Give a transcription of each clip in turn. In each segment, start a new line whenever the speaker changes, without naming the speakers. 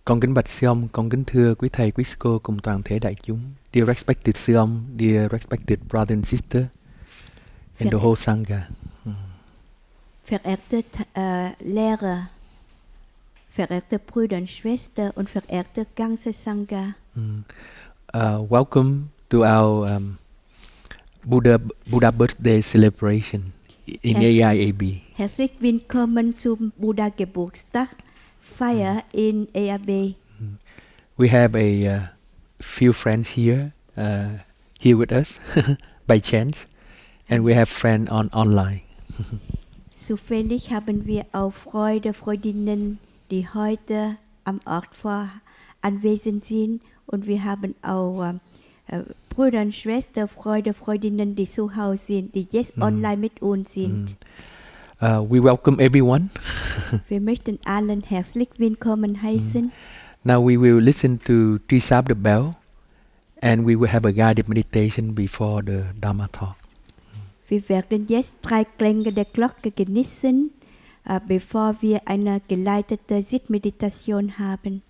Con kính bạch sư ông, con kính thưa quý thầy, quý sư cô cùng toàn thể đại chúng. Dear respected sư ông, dear respected brother and sister, and the whole Sangha.
Verehrte Lehrer, verehrte Brüder und Schwestern und verehrte ganze Sangha.
Welcome to our Buddha birthday celebration in EIAB.
Herzlich willkommen zum Buddha Geburtstag Feier in EIAB.
We have a few friends here with us by chance, and we have friends online.
Zufällig haben wir auch Freundinnen, die heute am Ort anwesend sind, und wir haben auch Brüder und Schwestern, Freundinnen, die zu Hause sind, die jetzt online mit uns sind.
We welcome everyone.
Wir möchten allen herzlich willkommen heißen.
Now we will listen to three sound the bell, and we will have a guided meditation before the Dharma talk.
Wir werden jetzt 3 Klänge der Glocke genießen, bevor wir eine geleitete Sitzmeditation haben.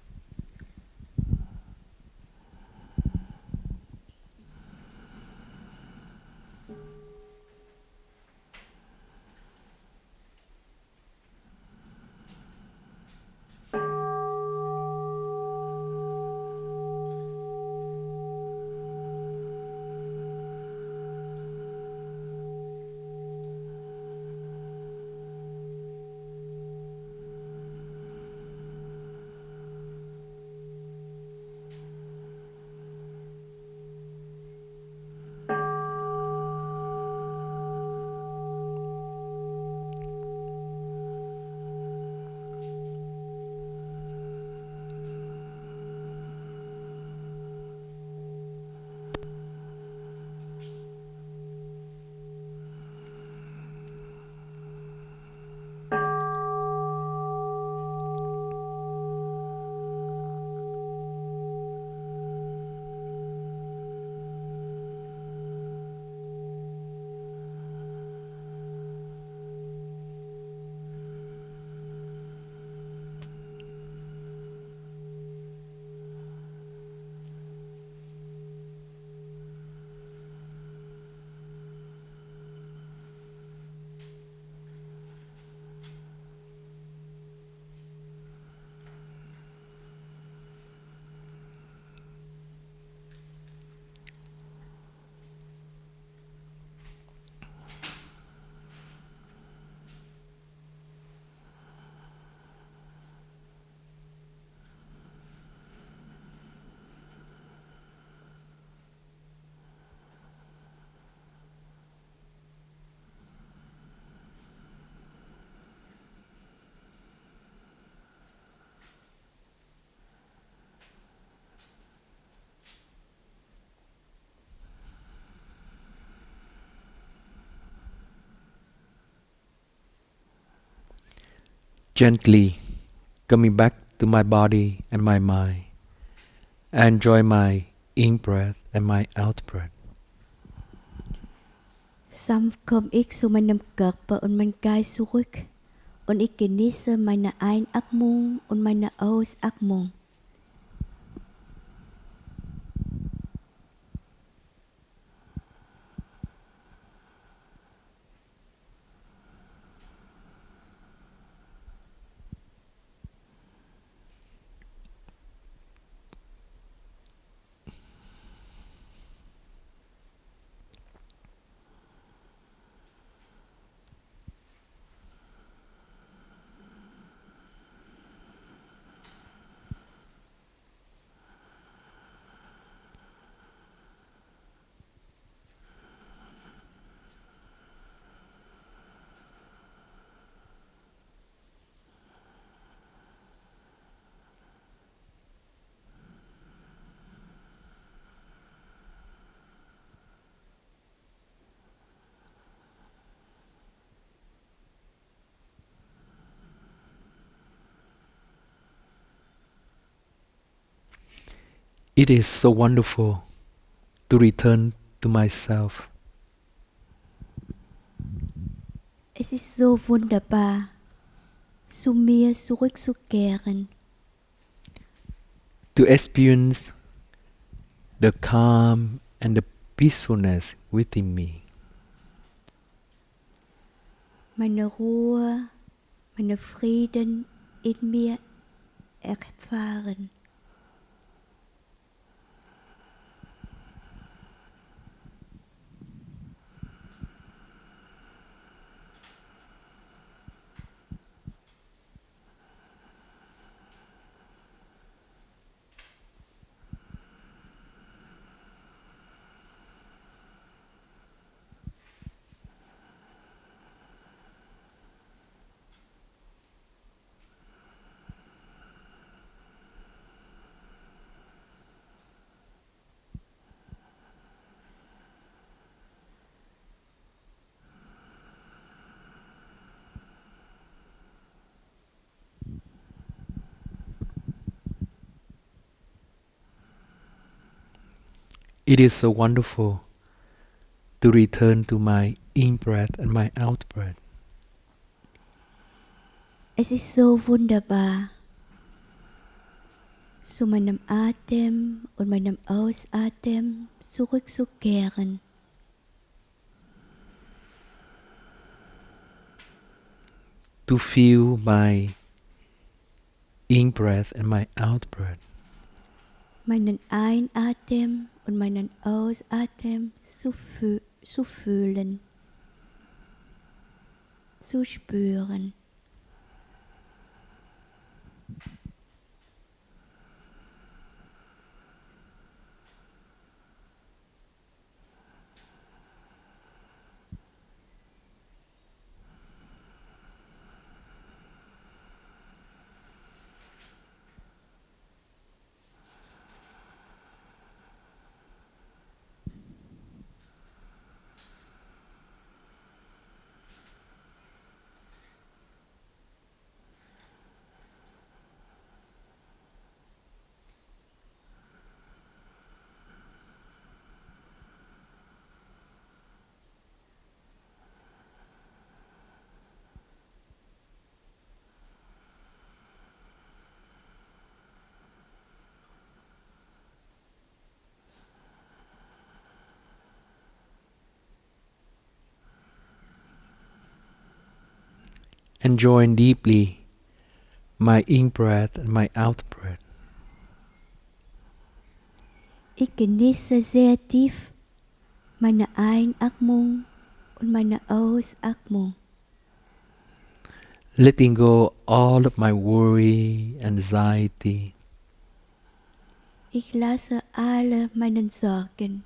Gently coming back to my body and my mind. I enjoy my in-breath and my out-breath.
Sanft ich zu meinem Körper und mein Geist zurück, und ich genieße meine Einatmung und meine Ausatmung.
It is so wonderful to return to myself.
Es ist so wunderbar, zu mir zurückzukehren.
to experience the calm and the peacefulness within me.
Meine Ruhe, meine Frieden in mir erfahren.
It is so wonderful to return to my in-breath and my out-breath.
Es ist so wunderbar, zu meinem Atem und meinem Ausatmen zurückzukehren.
To feel my in-breath and my out-breath.
Meinen Einatmen und meinen Ausatmen zu fühlen, zu spüren.
Enjoying deeply my in-breath and my out-breath.
Ich genieße sehr tief meine Einatmung und meine Ausatmung.
Letting go all of my worry, anxiety.
Ich lasse alle meine Sorgen,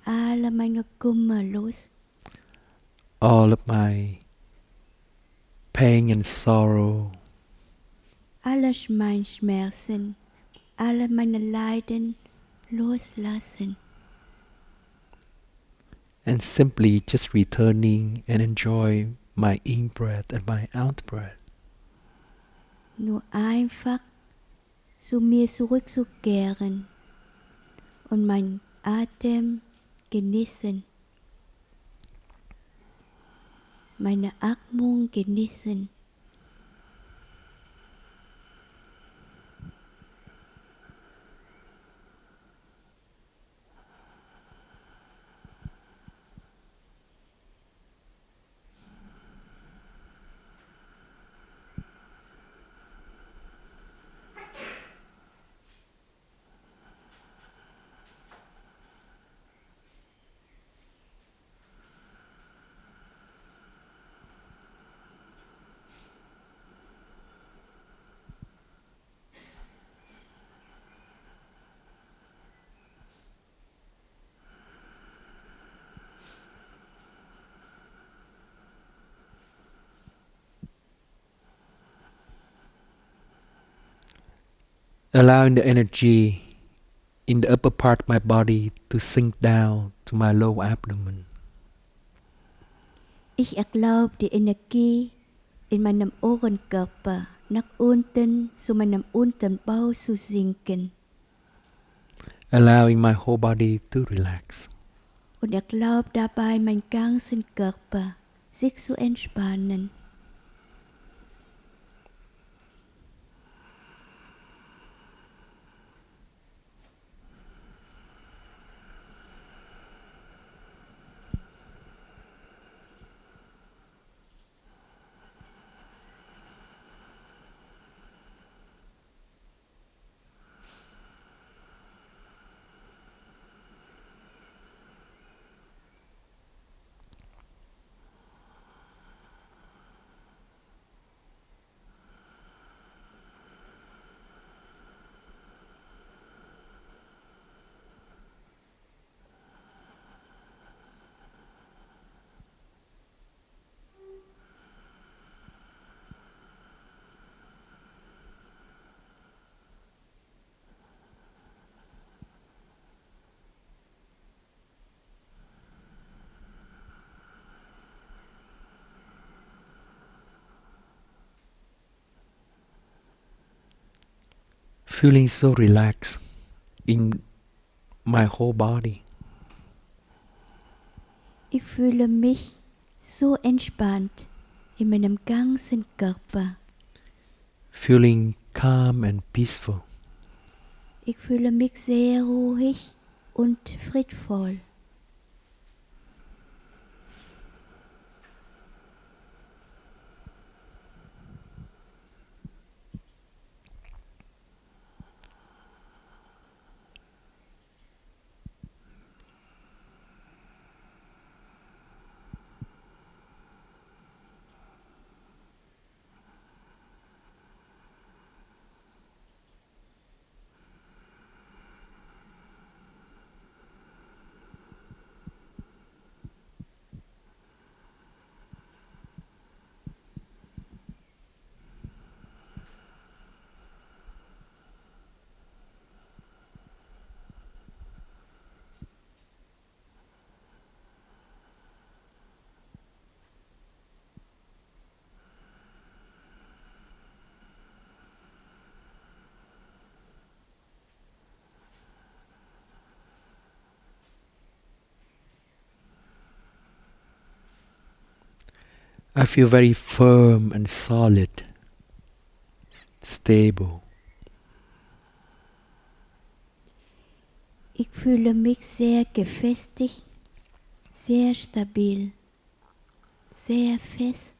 alle meine Kummer los.
All of my pain and sorrow.
Alle meine Schmerzen, alle meine Leiden loslassen.
And simply just returning and enjoy my in-breath and my out-breath.
Nur einfach zu mir zurückzukehren und mein Atem genießen. Meine Atmung genießen.
Allowing the energy in the upper part of my body to sink down to my lower abdomen.
Ich erlaube die Energie in meinem Ohrenkörper nach unten zu meinem Unterbauch zu sinken.
Allowing my whole body to relax.
Und erlaube dabei meinen ganzen Körper sich zu entspannen.
feeling so relaxed in my whole body.
Ich fühle mich so entspannt in meinem ganzen Körper.
Feeling calm and peaceful.
Ich fühle mich sehr ruhig und friedvoll.
I feel very firm and solid, stable.
Ich fühle mich sehr gefestigt, sehr stabil, sehr fest.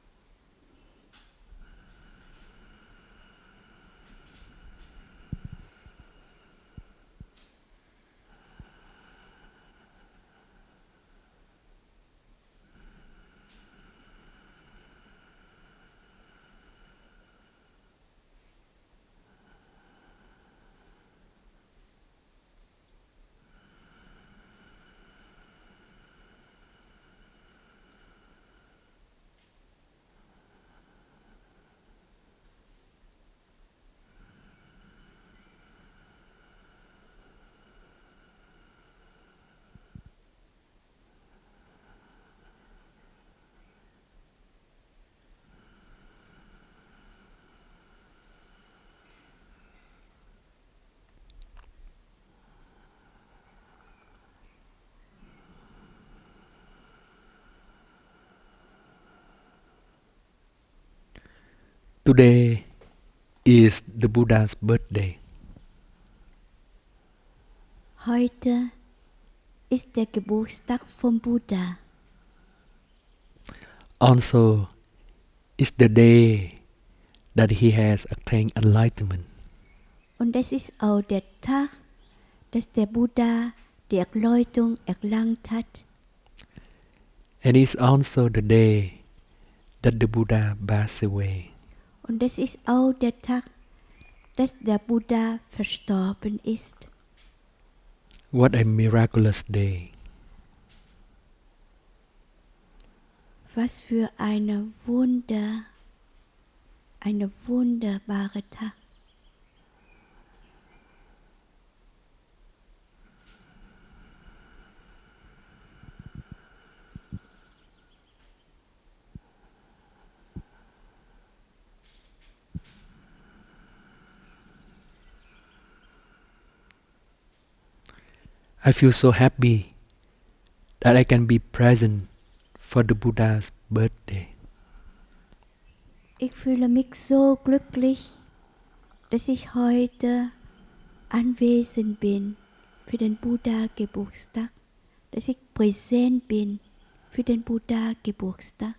Today is the Buddha's birthday.
Heute ist der Geburtstag vom Buddha.
Also, it's the day that he has attained enlightenment.
Und es ist auch der Tag, dass der Buddha die Erleuchtung erlangt hat.
And it's also the day that the Buddha passed away.
Und es ist auch der Tag, dass der Buddha verstorben ist.
What a miraculous day.
Was für eine wunderbare Tag.
I feel so happy that I can be present for the Buddha's birthday.
Ich fühle mich so glücklich, dass ich heute anwesend bin für den Buddha-Geburtstag, dass ich präsent bin für den Buddha-Geburtstag.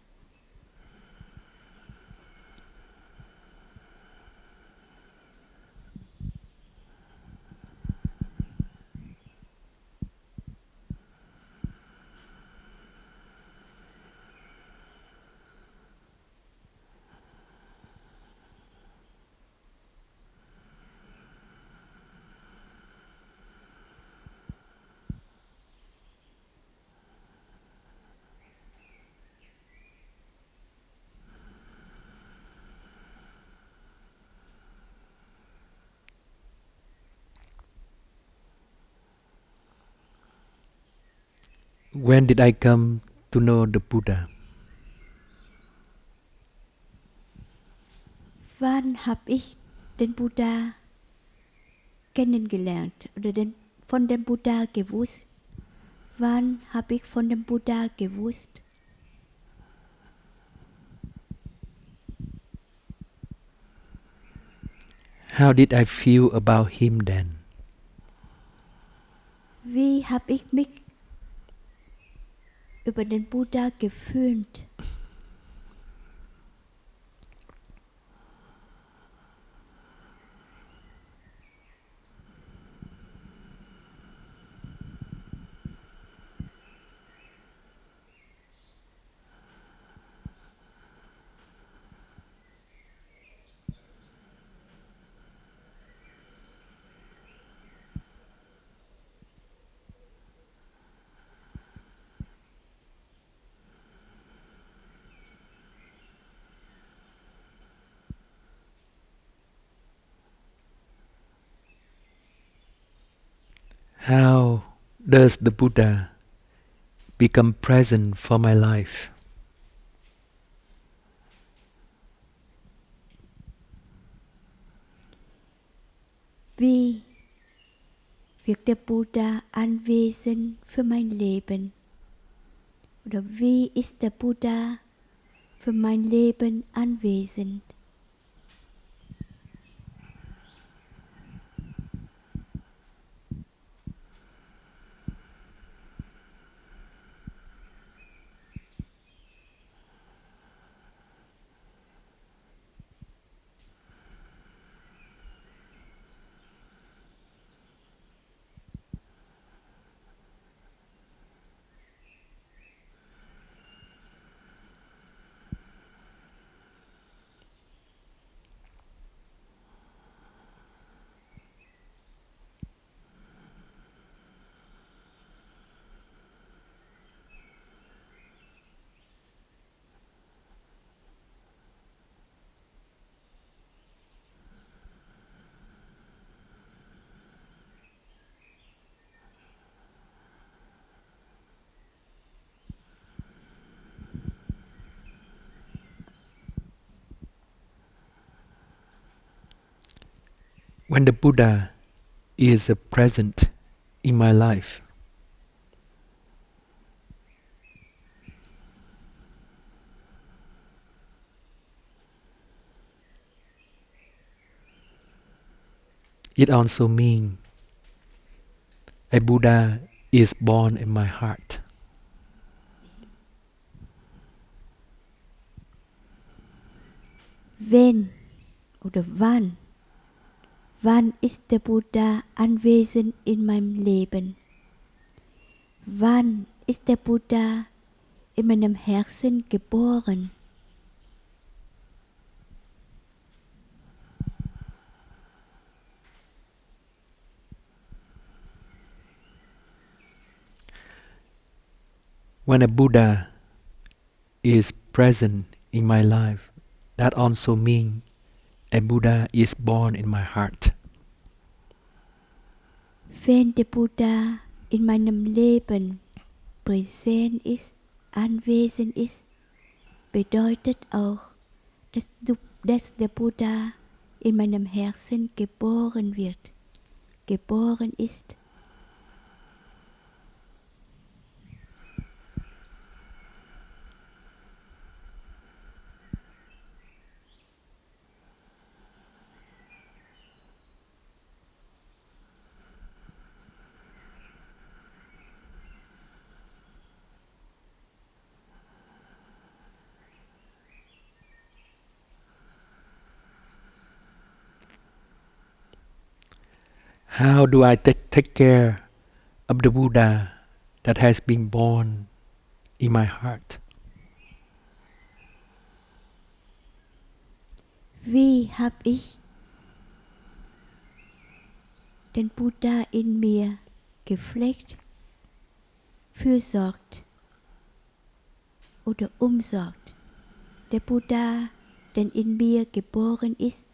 When did I come to know the Buddha?
Wann habe ich den Buddha kennengelernt oder von dem Buddha gewusst? Wann habe ich von dem Buddha gewusst?
How did I feel about him then?
Wie habe ich mich über den Buddha gefühlt?
How does the Buddha become present for my life?
Wie wird der Buddha anwesend für mein Leben? Oder wie ist der Buddha für mein Leben anwesend?
When the Buddha is present in my life, it also means a Buddha is born in my heart.
Wenn oder wann ist der Buddha anwesend in meinem Leben? Wann ist der Buddha in meinem Herzen geboren?
When a Buddha is present in my life, that also means a Buddha is born in my heart.
Wenn der Buddha in meinem Leben präsent ist, anwesend ist, bedeutet auch, dass der Buddha in meinem Herzen geboren wird, geboren ist.
How do I take care of the Buddha that has been born in my heart?
Wie habe ich den Buddha in mir gepflegt, fürsorgt oder umsorgt? Der Buddha, der in mir geboren ist,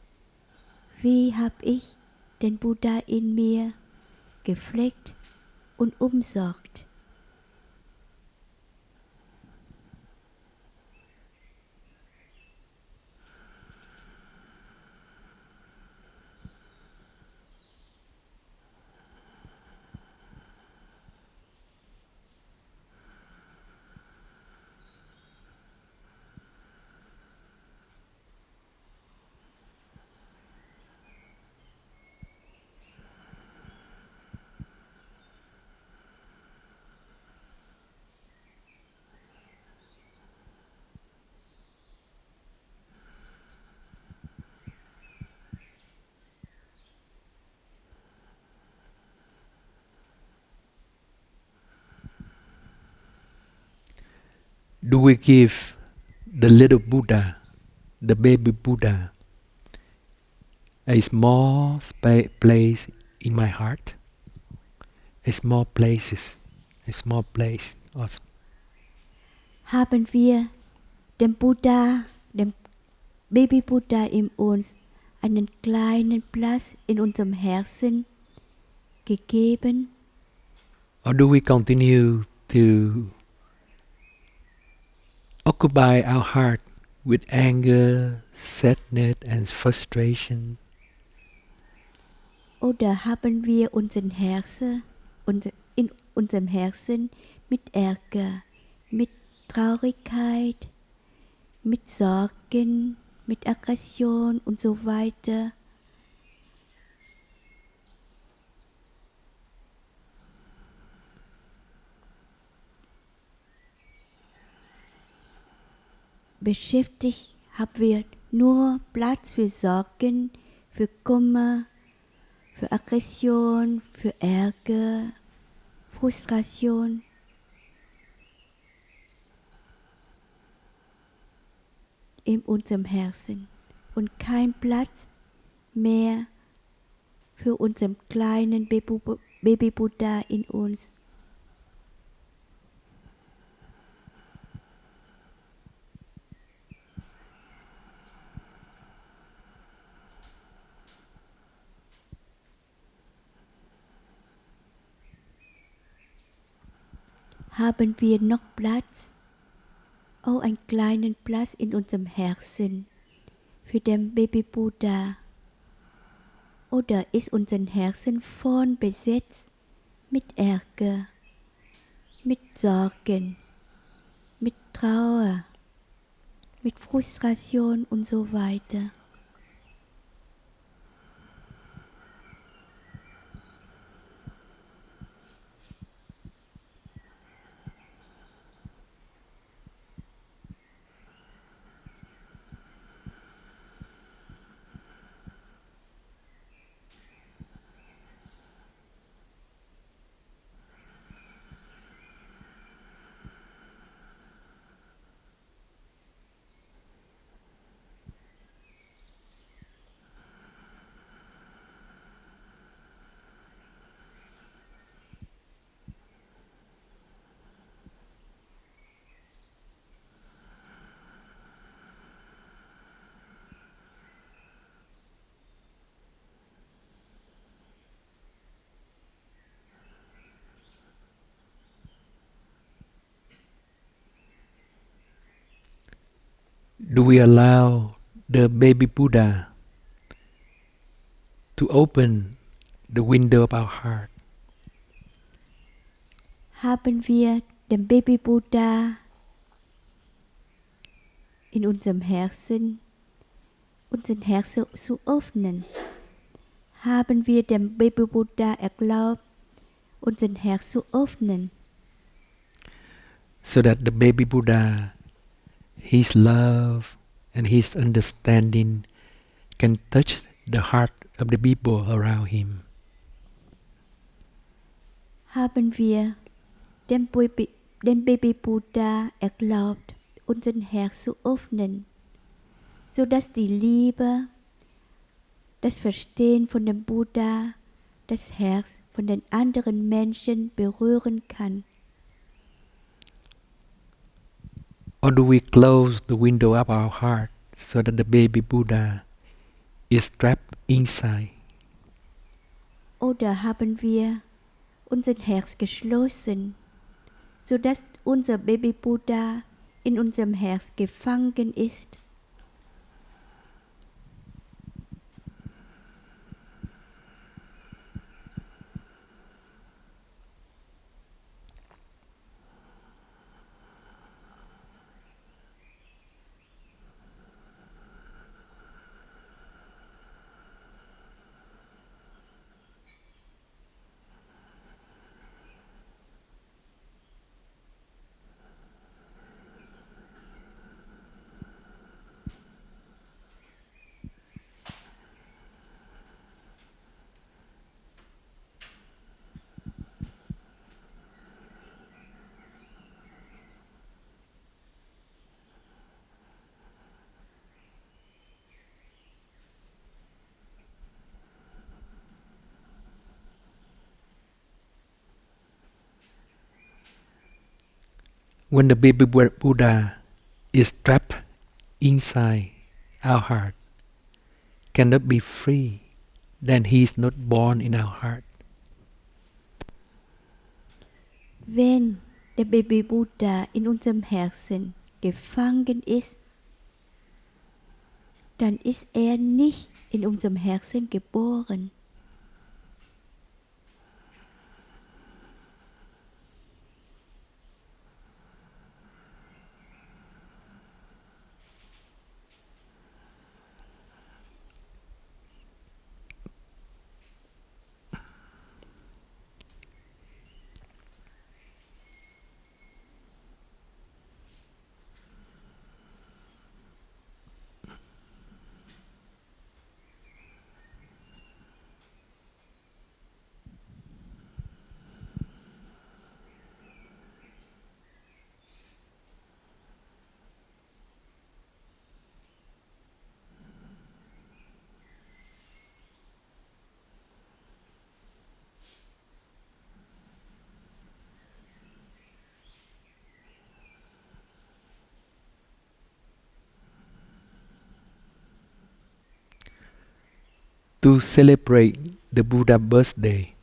wie habe ich den Buddha in mir gepflegt und umsorgt?
Do we give the little Buddha, the baby Buddha, a small place in my heart? A small place, or
Haben wir dem Buddha, dem Baby Buddha in uns einen kleinen Platz in unserem Herzen gegeben?
or do we continue to occupy our heart with anger, sadness, and frustration?
Oder haben wir in unserem Herzen mit Ärger, mit Traurigkeit, mit Sorgen, mit Aggression und so weiter beschäftigt? Haben wir nur Platz für Sorgen, für Kummer, für Aggression, für Ärger, Frustration? In unserem Herzen und kein Platz mehr für unseren kleinen Baby Buddha in uns. Haben wir noch Platz? Oh, einen kleinen Platz in unserem Herzen für den Baby Buddha. Oder ist unser Herzen voll besetzt mit Ärger, mit Sorgen, mit Trauer, mit Frustration und so weiter?
Do we allow the baby Buddha to open the window of our heart?
Haben wir den Baby Buddha in unserem Herzen, unser Herz zu öffnen? Haben wir dem Baby Buddha erlaubt, unser Herz zu öffnen?
So that the baby Buddha, his love and his understanding can touch the heart of the people around him.
Haben wir den Baby Buddha erlaubt, unser Herz zu öffnen, sodass die Liebe, das Verstehen von dem Buddha, das Herz von den anderen Menschen berühren kann?
Or do we close the window of our heart so that the baby Buddha is trapped inside?
Oder haben wir unser Herz geschlossen, sodass unser Baby Buddha in unserem Herz gefangen ist?
When the baby Buddha is trapped inside our heart, cannot be free, then he is not born in our heart.
Wenn der Baby Buddha in unserem Herzen gefangen ist, dann ist er nicht in unserem Herzen geboren.
To celebrate the Buddha birthday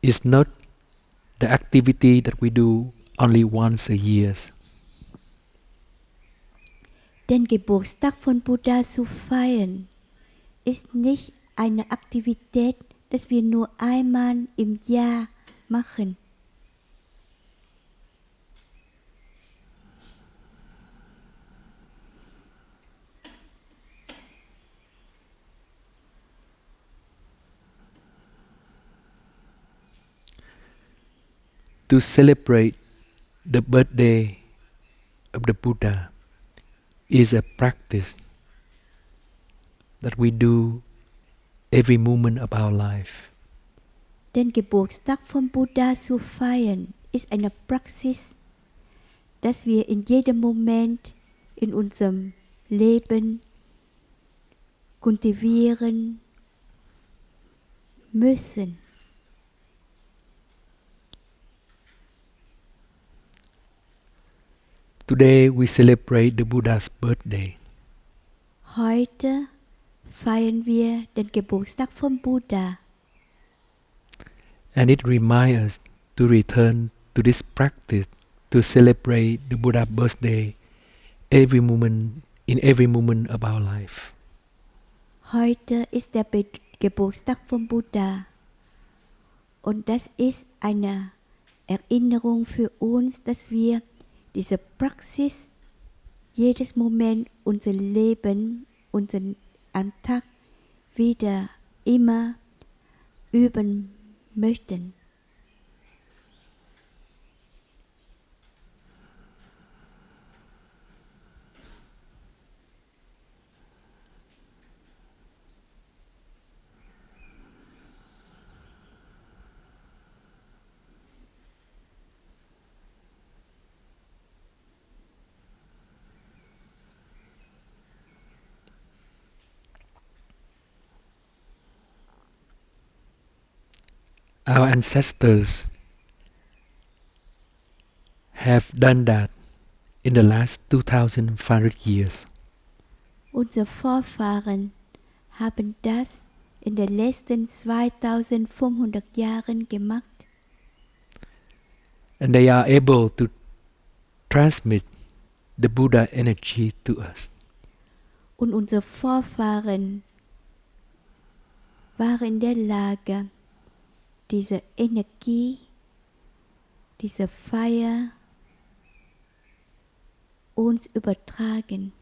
is not the activity that we do only once a year.
Den Geburtstag von Buddha zu feiern ist nicht eine Aktivität, das wir nur einmal im Jahr machen.
To celebrate the birthday of the Buddha is a practice that we do every moment of our life.
Den Geburtstag von Buddha zu feiern ist eine Praxis, dass wir in jedem Moment in unserem Leben kultivieren müssen.
Today we celebrate the Buddha's birthday.
Heute feiern wir den Geburtstag von Buddha.
And it reminds us to return to this practice to celebrate the Buddha's birthday in every moment of our life.
Heute ist der Geburtstag von Buddha. Und das ist eine Erinnerung für uns, dass wir diese Praxis jedes Moment unser Leben, unseren Alltag wieder immer üben möchten.
Our ancestors have done that in the last 2500 years.
Unsere Vorfahren haben das in den letzten 2500 Jahren gemacht.
And they are able to transmit the Buddha energy to us.
Und unsere Vorfahren waren in der Lage, diese Energie, diese Feier uns übertragen.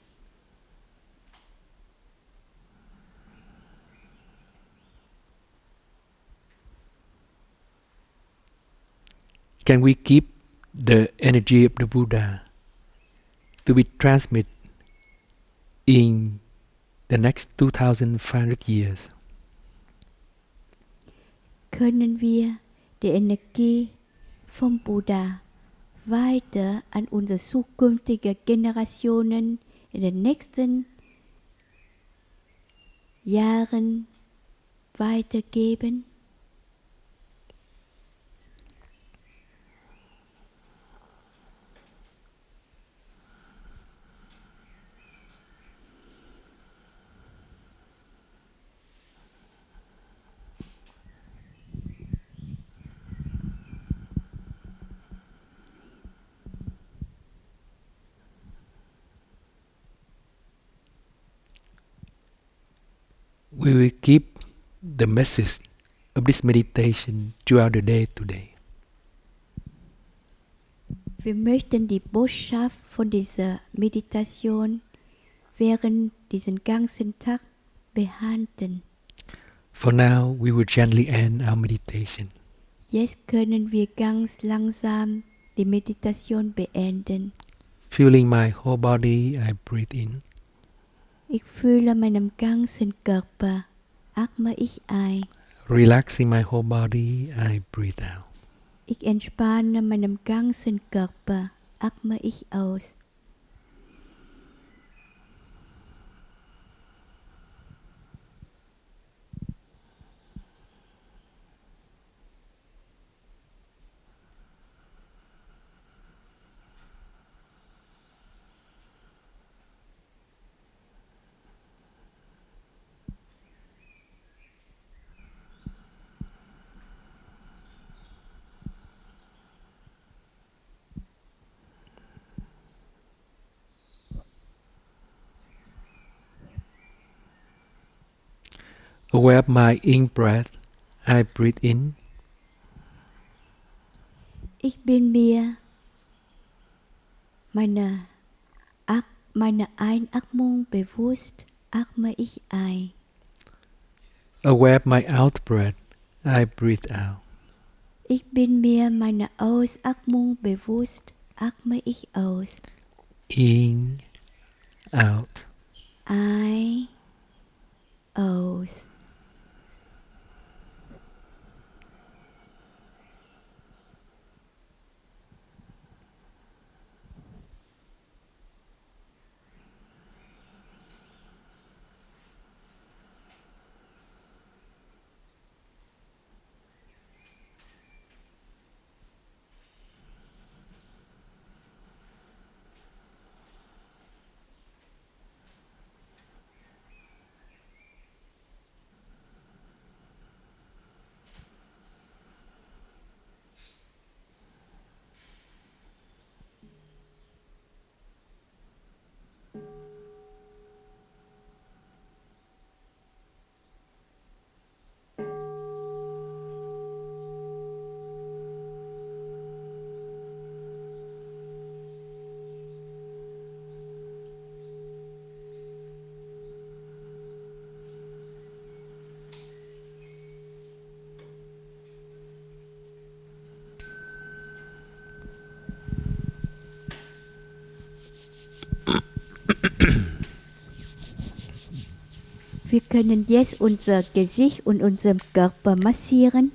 Can we keep the energy of the Buddha to be transmitted in the next 2500 years?
Können wir die Energie vom Buddha weiter an unsere zukünftige Generationen in den nächsten Jahren weitergeben?
we will keep the message of this meditation throughout the day today.
Wir möchten die Botschaft von dieser Meditation während diesen ganzen Tag behalten.
For now, we will gently end our meditation.
Jetzt können wir ganz langsam die Meditation beenden.
Feeling my whole body, I breathe in.
Ich fühle meinen ganzen Körper. Atme ich ein.
Relaxing my whole body, I breathe out.
Ich entspanne meinen ganzen Körper. Atme ich aus.
Aware of my in-breath, I breathe in.
Ich bin mir meiner Einatmung bewusst. Atme ich ein.
Aware of my out-breath, I breathe out.
Ich bin mir meiner Ausatmung bewusst. Atme ich aus.
In, out.
Ein, aus. Wir können jetzt unser Gesicht und unseren Körper massieren.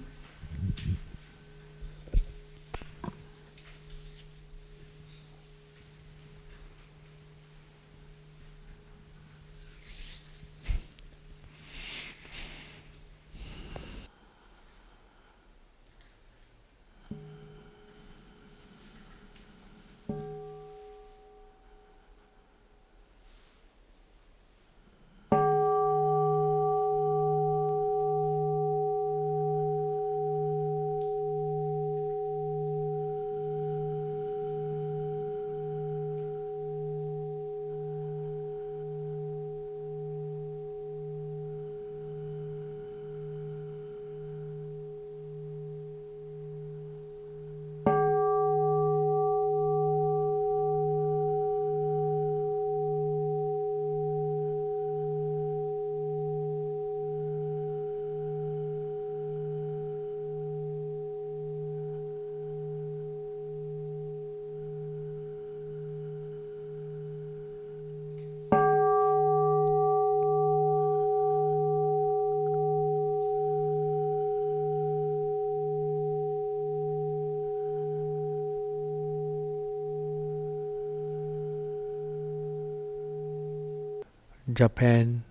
Japan,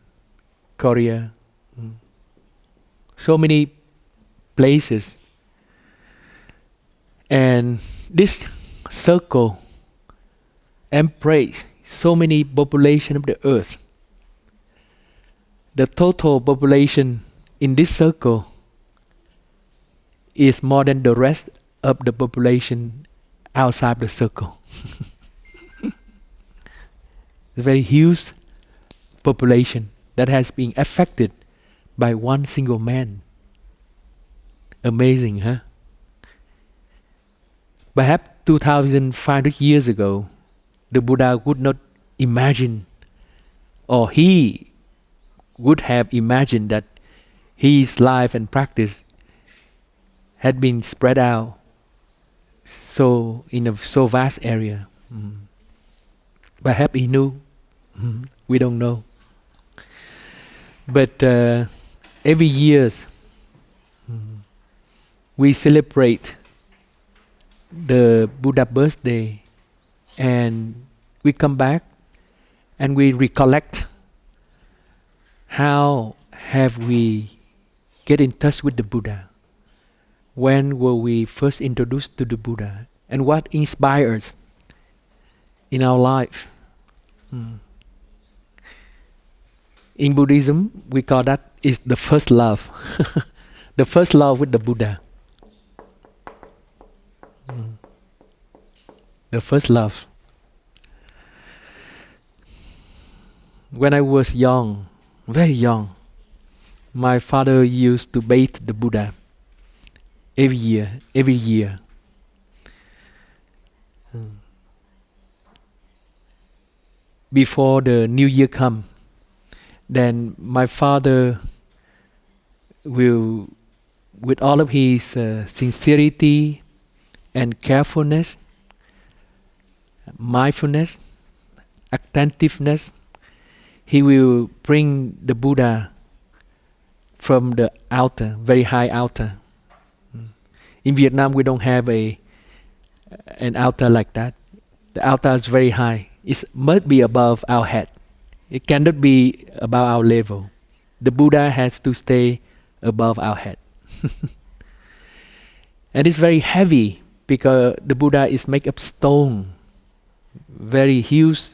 Korea, so many places. And this circle embrace so many population of the earth. The total population in this circle is more than the rest of the population outside the circle. A very huge population that has been affected by one single man. Amazing, huh? Perhaps 2,500 years ago, the Buddha would not imagine, or he would have imagined that his life and practice had been spread out so in a so vast area. Perhaps he knew. We don't know. But every year we celebrate the Buddha birthday, and we come back and we recollect how have we get in touch with the Buddha. When were we first introduced to the Buddha, and what inspires us in our life? In Buddhism, we call that is the first love. The first love with the Buddha. The first love. When I was young, very young, my father used to bathe the Buddha every year. Before the New Year come, then my father will, with all of his sincerity and carefulness, mindfulness, attentiveness, he will bring the Buddha from the altar, very high altar. In Vietnam, we don't have an altar like that. The altar is very high. It must be above our head. It cannot be above our level. The Buddha has to stay above our head. And it's very heavy because the Buddha is made of stone, very huge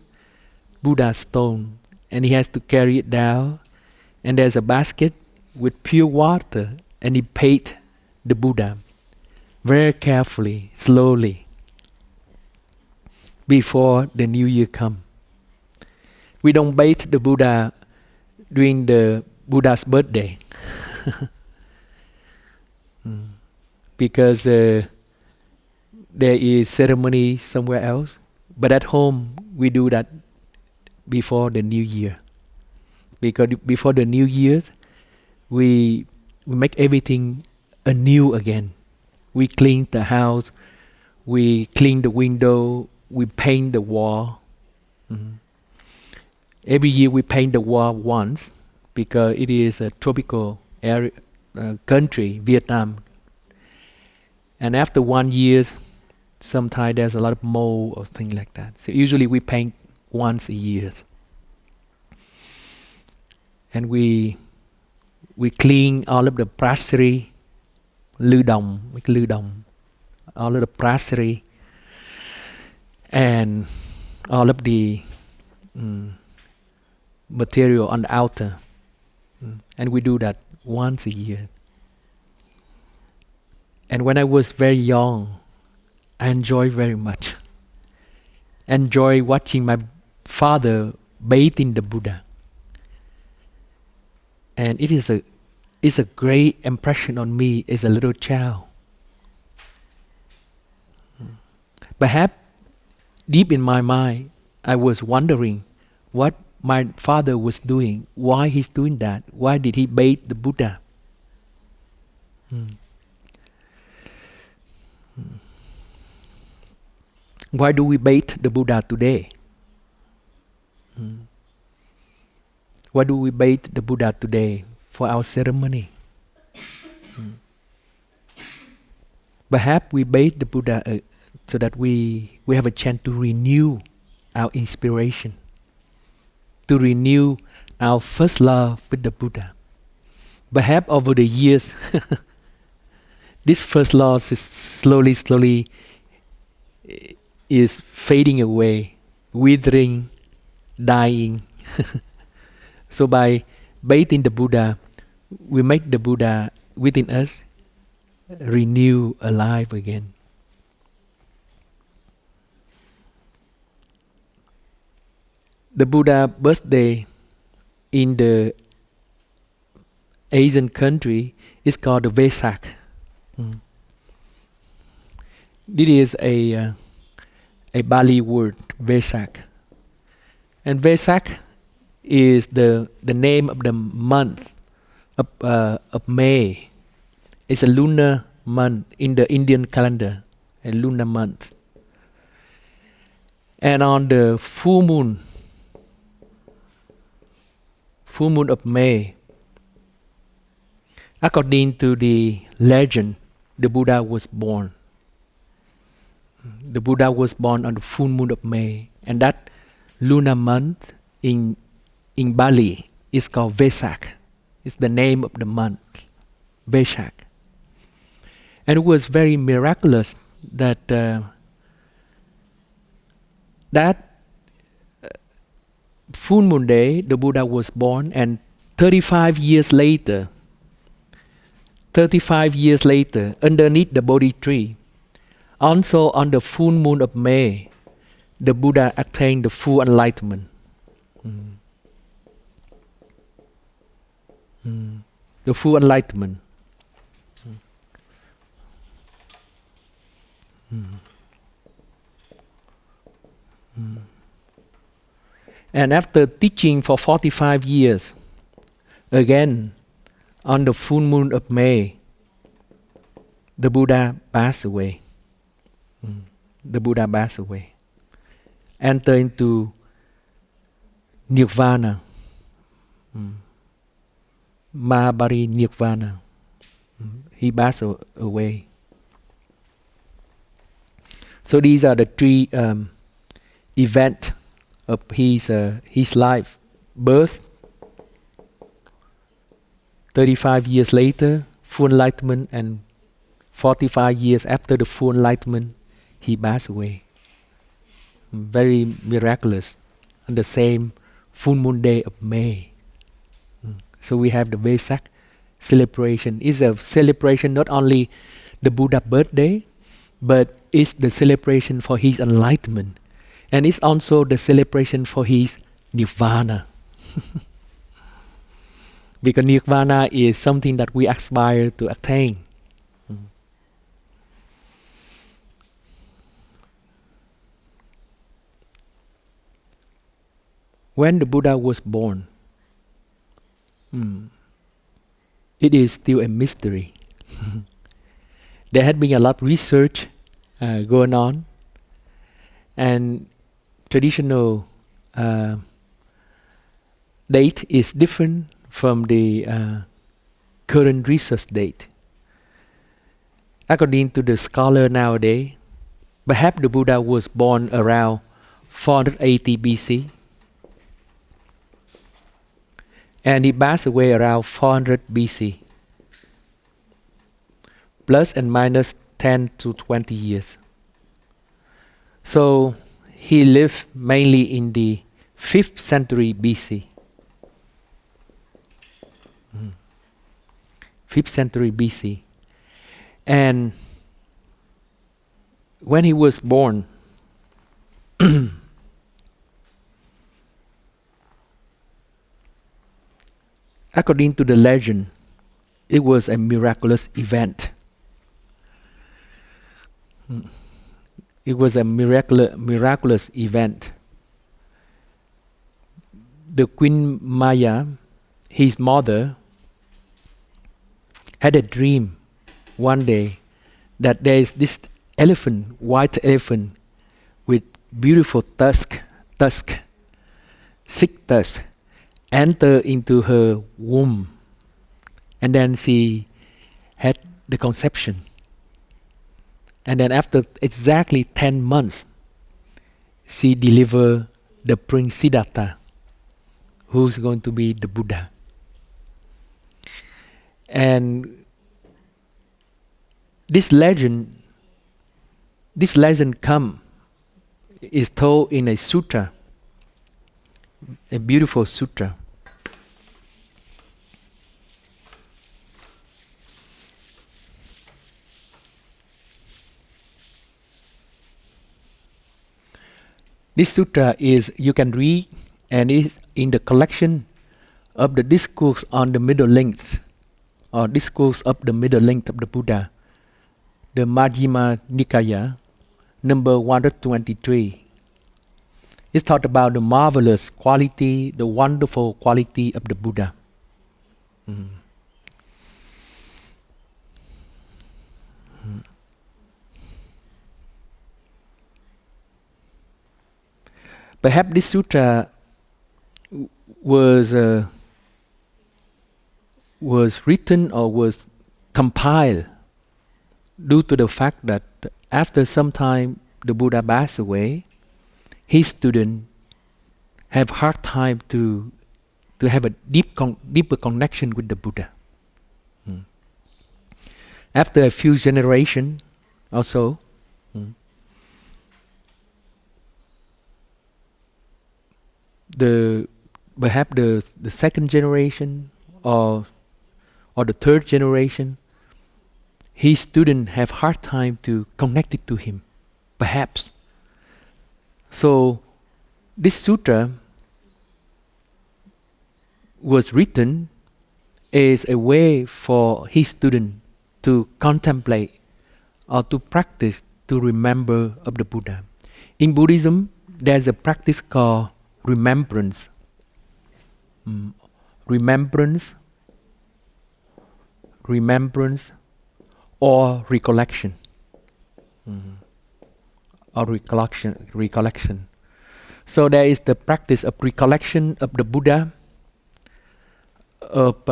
Buddha stone, and he has to carry it down. And there's a basket with pure water, and he bathed the Buddha very carefully, slowly, before the New Year come. We don't bathe the Buddha during the Buddha's birthday because there is ceremony somewhere else. But at home, we do that before the New Year. Because before the New Year, we make everything anew again. We clean the house, we clean the window, we paint the wall. Every year we paint the wall once because it is a tropical area, country, Vietnam. And after 1 year, sometimes there's a lot of mold or things like that. So usually we paint once a year. And we clean all of the brasserie, lưu đồng, all of the brasserie, and all of the material on the altar. And we do that once a year. And when I was very young, I enjoyed very much. Enjoy watching my father bathing the Buddha. And it's a great impression on me as a little child. Perhaps deep in my mind, I was wondering what my father was doing, why he's doing that, why did he bathe the Buddha? Why do we bathe the Buddha today? Why do we bathe the Buddha today for our ceremony? Perhaps we bathe the Buddha so that we have a chance to renew our inspiration, to renew our first love with the Buddha. Perhaps over the years, this first love is slowly is fading away, withering, dying. So by bathing the Buddha, we make the Buddha within us renew, alive again. The Buddha birthday in the Asian country is called the Vesak. This is a Bali word, Vesak. And Vesak is the name of the month of May. It's a lunar month in the Indian calendar, a lunar month. And on the full moon of May, according to the legend, the Buddha was born. The Buddha was born on the full moon of May, and that lunar month in Bali is called Vesak. It's the name of the month, Vesak. And it was very miraculous that full moon day, the Buddha was born, and 35 years later, underneath the Bodhi tree, also on the full moon of May, the Buddha attained the full enlightenment. The full enlightenment. And after teaching for 45 years, again, on the full moon of May, the Buddha passed away. The Buddha passed away. Enter into Nirvana. Mahabari Nirvana. He passed away. So these are the three events of his life. Birth, 35 years later, full enlightenment, and 45 years after the full enlightenment, he passed away. Very miraculous on the same full moon day of May. So we have the Vesak celebration. It's a celebration not only the Buddha birthday, but it's the celebration for his enlightenment. And it's also the celebration for his Nirvana. Because Nirvana is something that we aspire to attain. When the Buddha was born, it is still a mystery. There had been a lot of research going on, and traditional date is different from the current research date. According to the scholar nowadays, perhaps the Buddha was born around 480 BC, and he passed away around 400 BC, plus and minus 10 to 20 years. So he lived mainly in the 5th century BC. 5th century BC. And when he was born, according to the legend, it was a miraculous event. It was a miraculous event. The Queen Maya, his mother, had a dream one day that there is this elephant, white elephant, with beautiful tusk, thick tusk, enter into her womb, and then she had the conception. And then after exactly 10 months, she delivered the Prince Siddhartha, who's going to be the Buddha. And this legend is told in a sutra, a beautiful sutra. This sutra you can read, and is in the collection of the discourse on the middle length or Discourse of the Middle Length of the Buddha, the Majjhima Nikaya, number 123. It's taught about the marvelous quality, the wonderful quality of the Buddha. Perhaps this sutra was written or was compiled due to the fact that after some time the Buddha passed away, his students have hard time to have a deeper connection with the Buddha. After a few generations or so, perhaps the second generation or the third generation, his students have hard time to connect it to him, perhaps. So this sutra was written as a way for his student to contemplate or to practice to remember of the Buddha. In Buddhism, there's a practice called remembrance. Remembrance or recollection. Or recollection. So there is the practice of recollection of the Buddha, of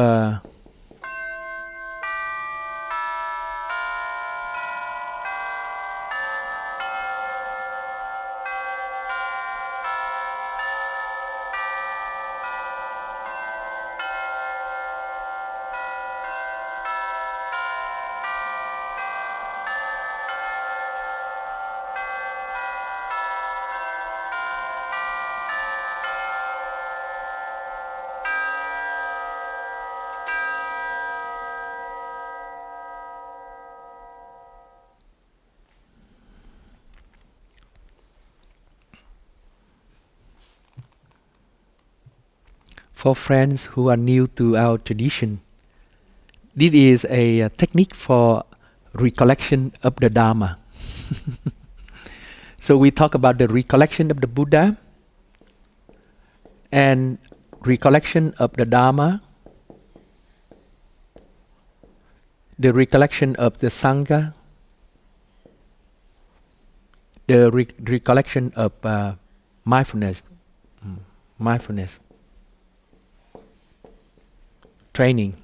for friends who are new to our tradition, this is a technique for recollection of the Dharma. So we talk about the recollection of the Buddha and recollection of the Dharma, the recollection of the Sangha, the recollection of mindfulness training.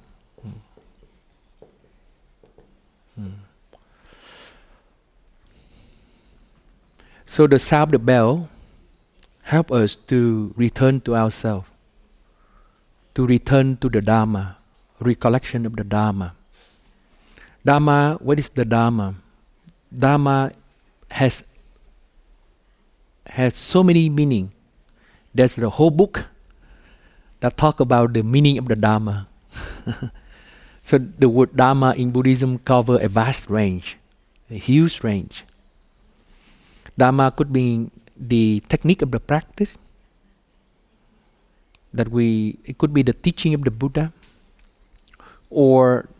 So the sound of the bell help us to return to ourselves, to return to the Dharma, recollection of the Dharma. Dharma, what is the Dharma? Dharma has so many meaning. There's the whole book that talk about the meaning of the Dharma. So the word Dharma in Buddhism cover a vast range, a huge range. Dharma could be the technique of the practice, it could be the teaching of the Buddha, or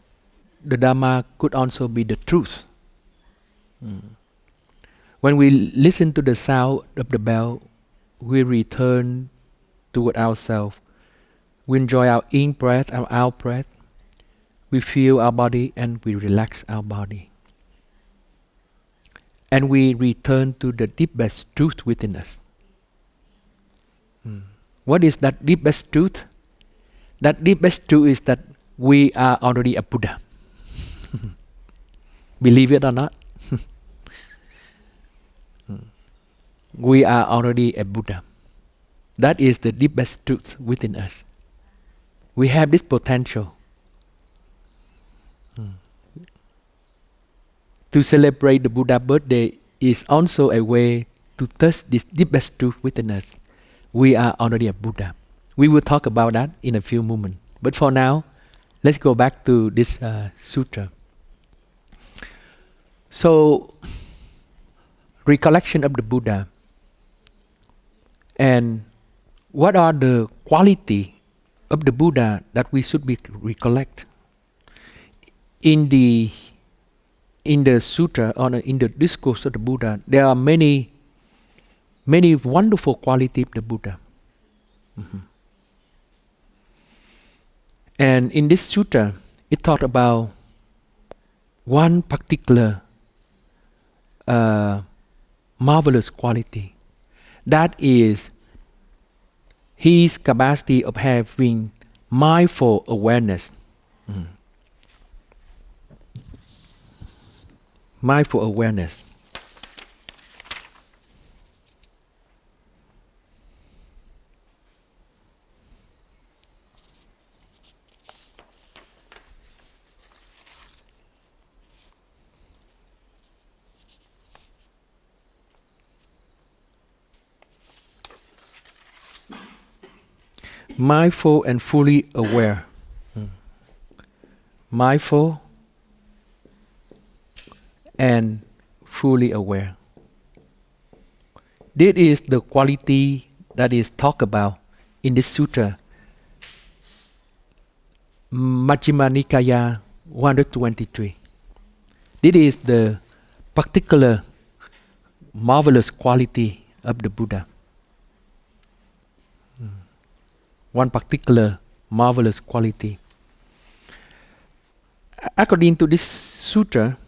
the Dharma could also be the truth. When we listen to the sound of the bell, we return toward ourselves. We enjoy our in-breath, our out-breath. We feel our body and we relax our body. And we return to the deepest truth within us. What is that deepest truth? That deepest truth is that we are already a Buddha. Believe it or not. We are already a Buddha. That is the deepest truth within us. We have this potential. To celebrate the Buddha birthday is also a way to test this deepest truth within us. We are already a Buddha. We will talk about that in a few moments. But for now, let's go back to this sutra. So, recollection of the Buddha. And what are the quality of the Buddha that we should be recollect? in the sutra or in the discourse of the Buddha, there are many wonderful qualities of the Buddha. And in this sutra, it talks about one particular marvelous quality. That is his capacity of having mindful awareness. Mindful awareness. Mindful and fully aware. Mindful and fully aware. This is the quality that is talked about in this sutra, Majjhima Nikaya 123. This is the particular marvelous quality of the Buddha. One particular marvelous quality. According to this sutra,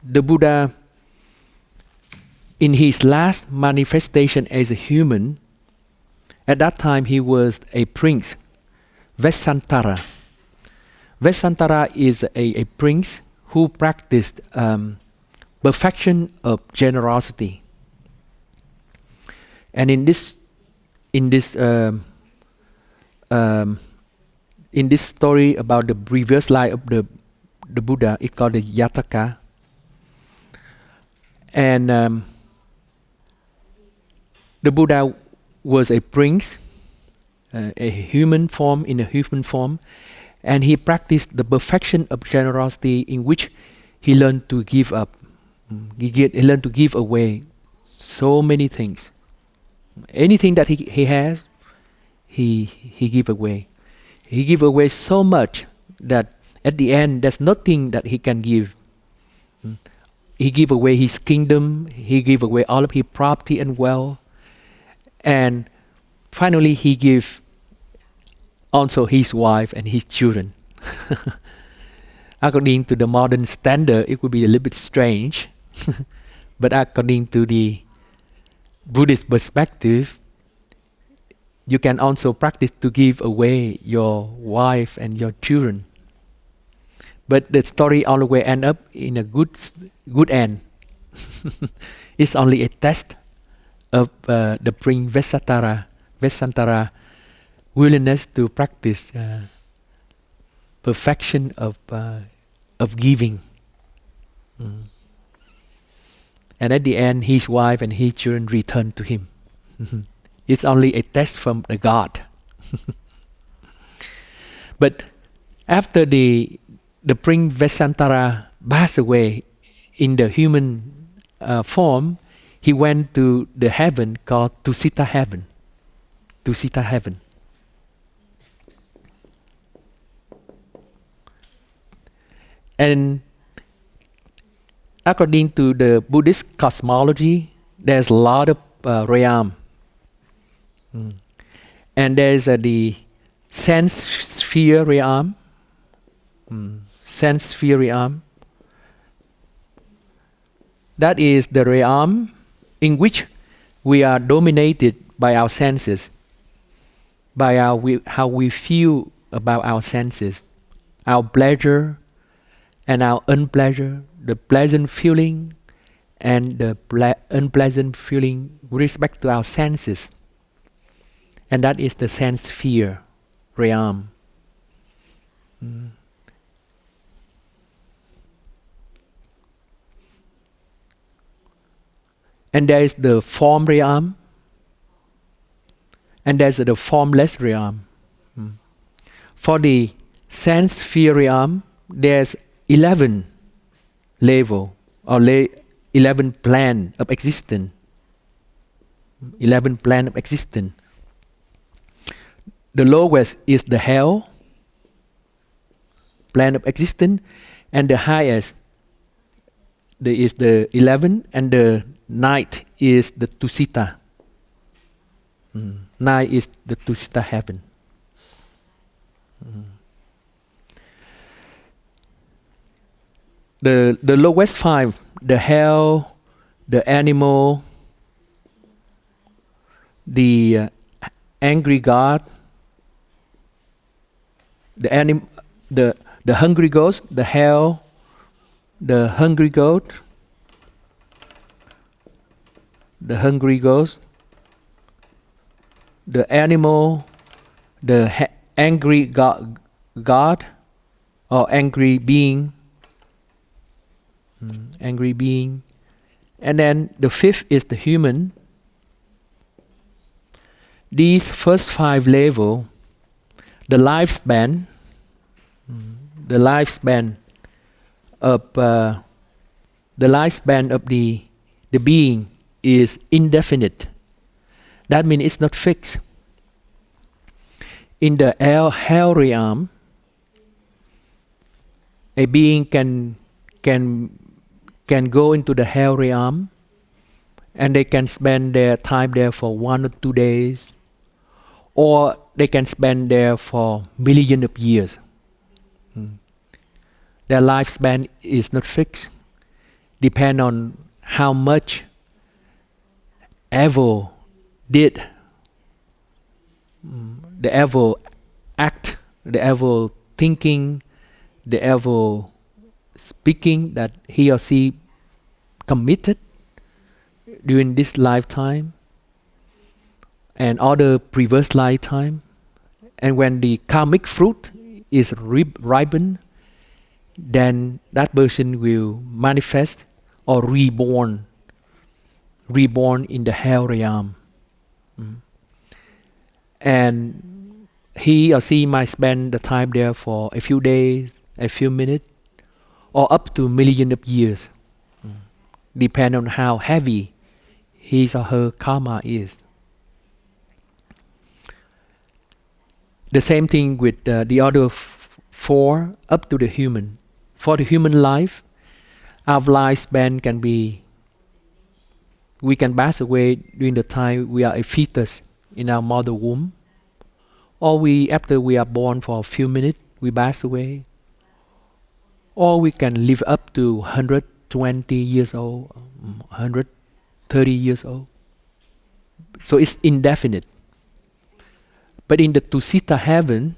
the Buddha, in his last manifestation as a human, at that time he was a prince, Vesantara. Vesantara is a prince who practiced perfection of generosity. And in this story about the previous life of the Buddha, it's called the Yataka. And the Buddha was a prince, a human form, in a human form, and he practiced the perfection of generosity in which he learned to give up. He learned to give away so many things. Anything that he has, he give away. He give away so much that at the end there's nothing that he can give. He gave away his kingdom, he gave away all of his property and wealth, and finally he gave also his wife and his children. According to the modern standard, it would be a little bit strange, but according to the Buddhist perspective, you can also practice to give away your wife and your children. But the story all the way end up in a good end. It's only a test of the Prince Vesantara willingness to practice perfection of giving. And at the end, his wife and his children returned to him. It's only a test from the God. But after the Prince Vesantara passed away in the human form, he went to the heaven called Tusita heaven. Tusita heaven. And according to the Buddhist cosmology, there's a lot of realm. And there's the sense sphere realm. Sense sphere realm. That is the realm in which we are dominated by our senses, by how we feel about our senses, our pleasure and our unpleasure, the pleasant feeling and the unpleasant feeling with respect to our senses. And that is the sense sphere realm. And there is the form realm, and there's the formless realm. For the sense sphere realm, there's 11 level or 11 plan of existence. 11 plan of existence. The lowest is the hell. plane of existence, and the highest is the 11, and the ninth is the Tusita. 9 is the Tusita heaven. The lowest 5, the hell, the animal, the angry God, the hungry ghost, the hell, the hungry goat, the hungry ghost, the animal, the angry God or angry being, and then the 5th is the human. These first 5 levels, the lifespan of the being is indefinite. That means it's not fixed. In the hell realm, a being can go into the hell realm, and they can spend their time there for 1 or 2 days, or they can spend there for millions of years. Their lifespan is not fixed. Depend on how much evil did, the evil act, the evil thinking, the evil speaking that he or she committed during this lifetime and other previous lifetime. And when the karmic fruit is ripened, then that person will manifest or reborn in the hell realm. And he or she might spend the time there for a few days, a few minutes, or up to millions of years, depending on how heavy his or her karma is. The same thing with the other 4 up to the human. For the human life, our lifespan can be, we can pass away during the time we are a fetus in our mother womb, or after we are born for a few minutes, we pass away, or we can live up to 120 years old, 130 years old. So it's indefinite. But in the Tusita heaven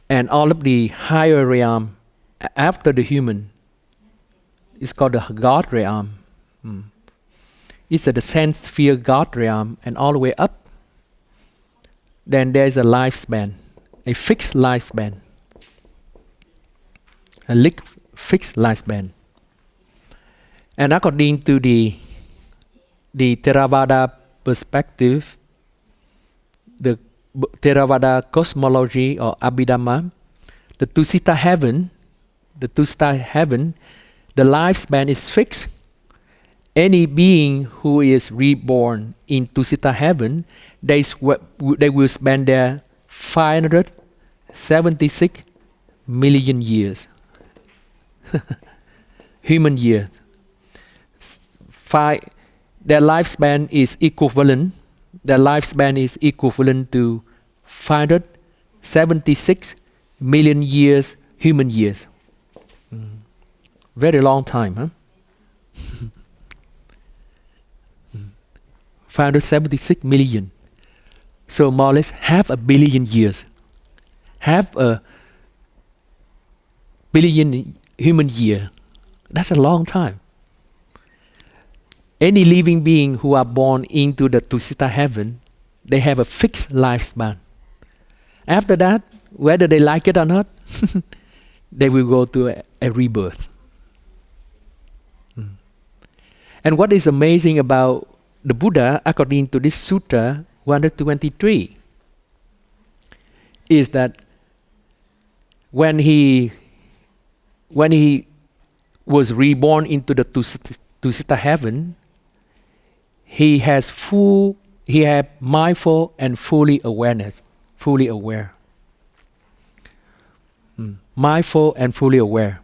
and all of the higher realm after the human, it's called the God realm. It's the sense sphere God realm, and all the way up, then there's a lifespan, a fixed lifespan, fixed lifespan. And according to the Theravada perspective, the Theravada cosmology or Abhidhamma, the Tusita heaven, the lifespan is fixed. Any being who is reborn in Tusita heaven, they will spend there 576 million years. Human years. Their lifespan is equivalent. Their lifespan is equivalent to 576 million years, human years. Very long time, huh? 576 million. So more or less half a billion years. Half a billion human year. That's a long time. Any living being who are born into the Tusita heaven, they have a fixed lifespan. After that, whether they like it or not, they will go to a rebirth. And what is amazing about the Buddha, according to this Sutra 123, is that when he was reborn into the Tusita heaven, he had mindful and fully aware. mindful and fully aware.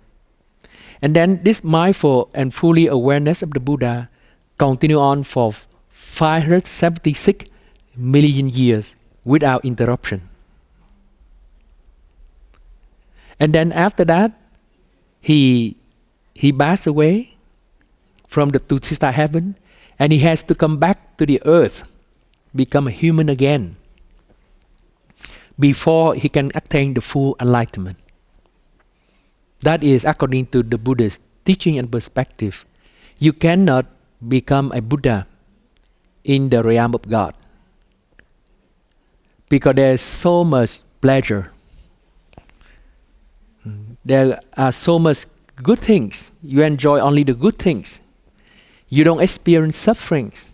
And then this mindful and fully awareness of the Buddha continue on for 576 million years without interruption. And then after that, he passed away from the Bodhisattva heaven, and he has to come back to the earth, become a human again, before he can attain the full enlightenment. That is according to the Buddhist teaching and perspective. You cannot become a Buddha in the realm of God, because there is so much pleasure. There are so much good things. You enjoy only the good things. You don't experience sufferings.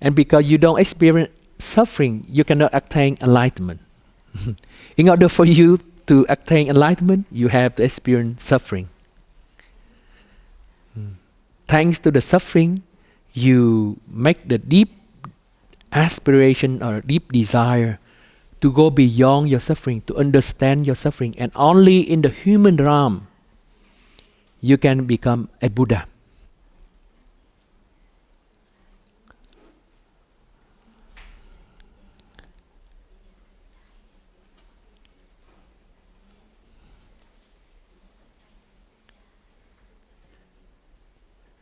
And because you don't experience suffering, you cannot attain enlightenment. In order for you to attain enlightenment, you have to experience suffering. Thanks to the suffering, you make the deep aspiration or deep desire to go beyond your suffering, to understand your suffering. And only in the human realm, you can become a Buddha.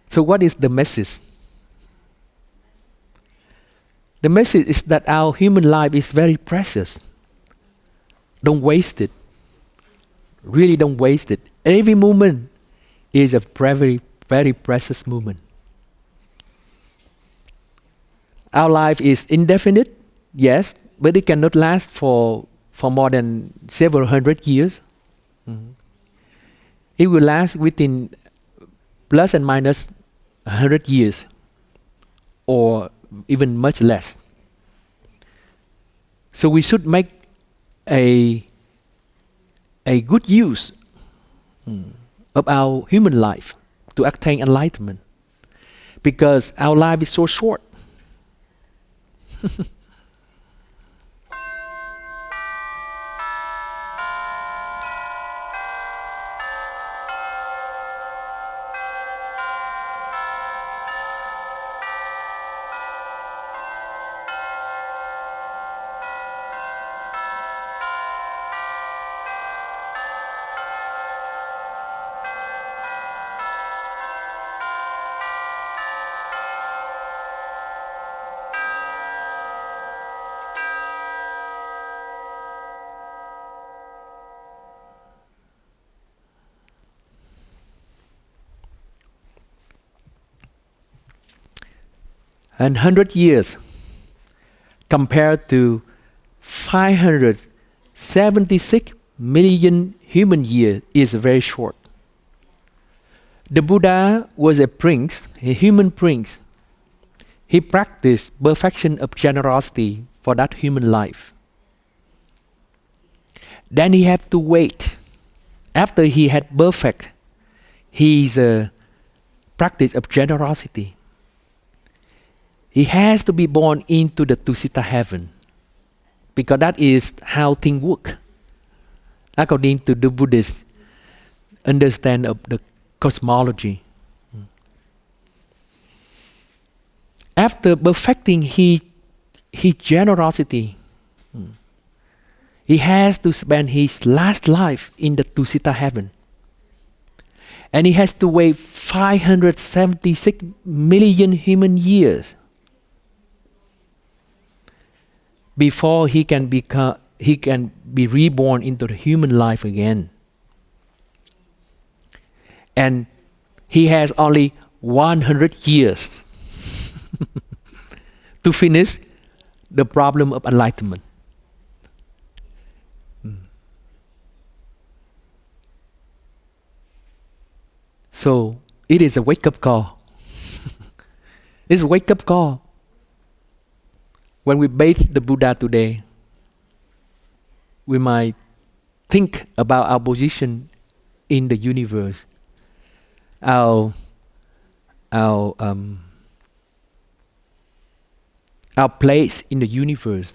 So what is the message? The message is that our human life is very precious. Don't waste it. Really don't waste it. Every moment is a very, very precious moment. Our life is indefinite, yes, but it cannot last for more than several hundred years. It will last within plus and minus 100 years, or even much less. So we should make a good use of our human life to attain enlightenment, because our life is so short. And 100 years compared to 576 million human years is very short. The Buddha was a prince, a human prince. He practiced perfection of generosity for that human life. Then he had to wait. After he had perfect his practice of generosity, he has to be born into the Bodhisattva heaven, because that is how things work, according to the Buddhist understanding of the cosmology. After perfecting his generosity, he has to spend his last life in the Bodhisattva heaven. And he has to wait 576 million human years before he can be reborn into the human life again. And he has only 100 years to finish the problem of enlightenment. So it is a wake-up call. It's a wake-up call. When we bathe the Buddha today, we might think about our position in the universe, our place in the universe,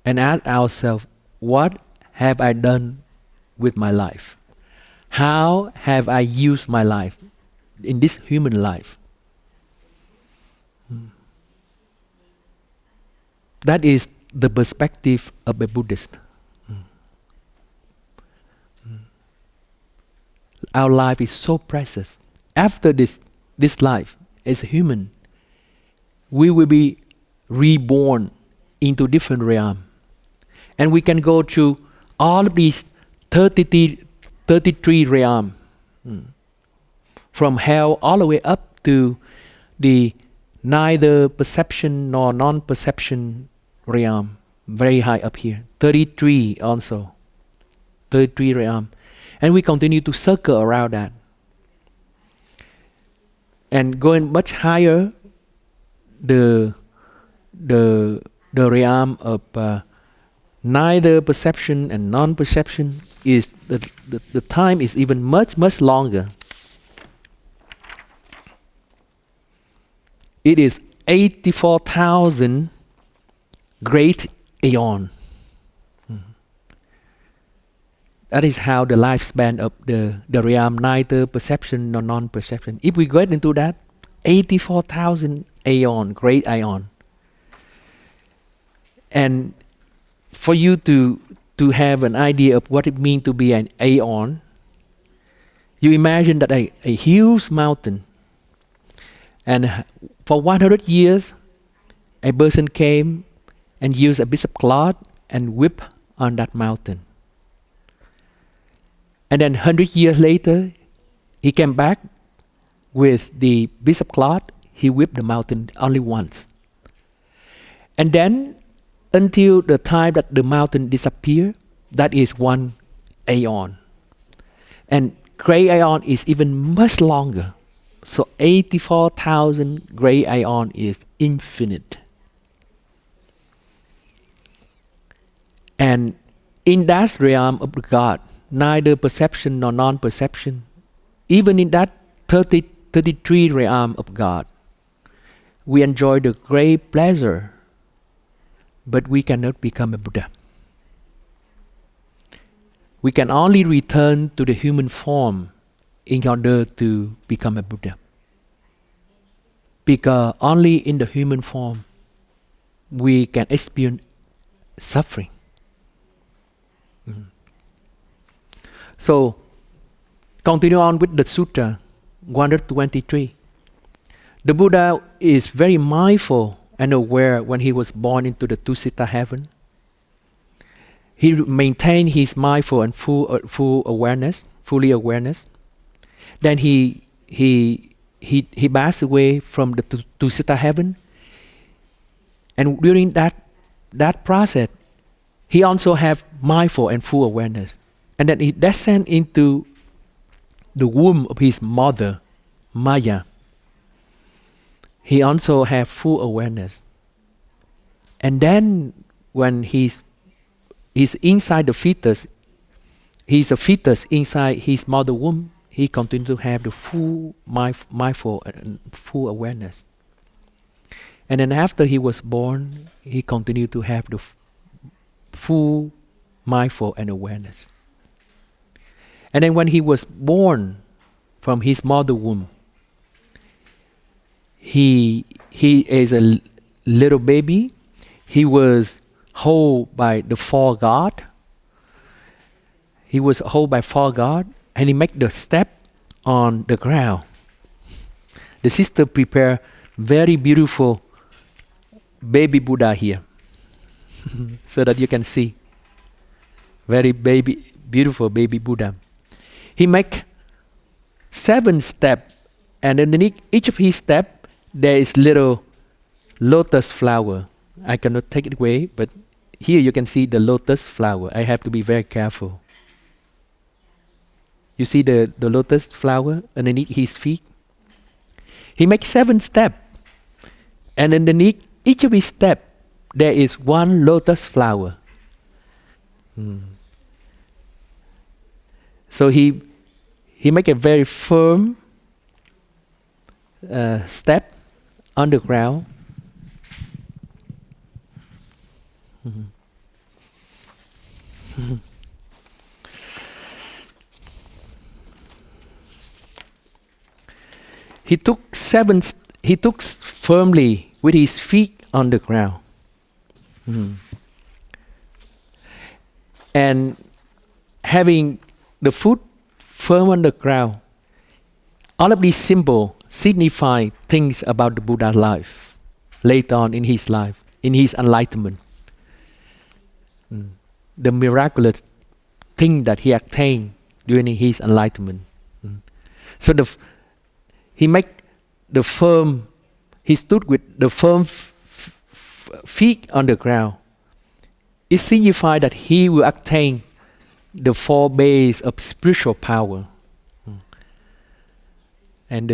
and ask ourselves, what have I done with my life? How have I used my life in this human life? That is the perspective of a Buddhist. Our life is so precious. After this life, as a human, we will be reborn into different realm. And we can go through all of these 33 realm. From hell all the way up to the neither perception nor non-perception realm. Very high up here. 33 also. 33 realm. And we continue to circle around that. And going much higher, the realm of neither perception and non-perception is the time is even much longer. It is 84,000 great aeon. That is how the lifespan of the realm neither perception nor non-perception. If we get into that, 84,000 aeon, great aeon. And for you to have an idea of what it means to be an aeon, you imagine that a huge mountain, and for 100 years, a person came and used a piece of cloth and whipped on that mountain. And then 100 years later, he came back with the piece of cloth. He whipped the mountain only once. And then, until the time that the mountain disappeared, that is one aeon. And gray aeon is even much longer. So 84,000 gray aeon is infinite. And in that realm of God, neither perception nor non-perception, even in that 33 realm of God, we enjoy the great pleasure, but we cannot become a Buddha. We can only return to the human form in order to become a Buddha. Because only in the human form we can experience suffering. So, continue on with the Sutra 123. The Buddha is very mindful and aware when he was born into the Tusita heaven. He maintained his mindful and full awareness, fully awareness. Then he passed away from the Tusita heaven. And during that process, he also have mindful and full awareness. And then he descend into the womb of his mother, Maya. He also have full awareness. And then when he's inside the fetus, he's a fetus inside his mother womb, he continues to have the full mindful and full awareness. And then after he was born, he continued to have the full mindful and awareness. And then when he was born from his mother womb, he is a little baby. He was held by the four God. He was held by four God, and he made the step on the ground. The sister prepared very beautiful baby Buddha here, so that you can see. Very beautiful baby Buddha. He make 7 steps, and underneath each of his steps, there is little lotus flower. I cannot take it away, but here you can see the lotus flower. I have to be very careful. You see the lotus flower underneath his feet? He makes 7 steps, and underneath each of his steps, there is one lotus flower. So he make a very firm step on the ground. he took firmly with his feet on the ground. And having the foot firm on the ground, all of these symbols signify things about the Buddha's life later on in his life, in his enlightenment. The miraculous thing that he attained during his enlightenment. So he stood with the firm feet on the ground. It signifies that he will attain the 4 base of spiritual power. And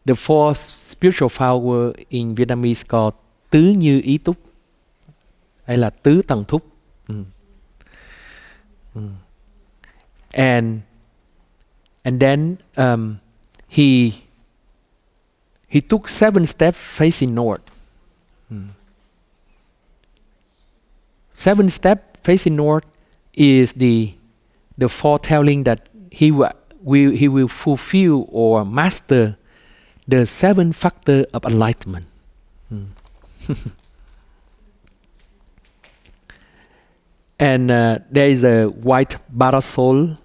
the 4 spiritual power in Vietnamese called tứ như ý túc, hay là tứ tầng thúc. And then he took 7 steps facing north. 7 steps facing north is the foretelling that he will fulfill or master the 7 factors of enlightenment. And there is a white parasol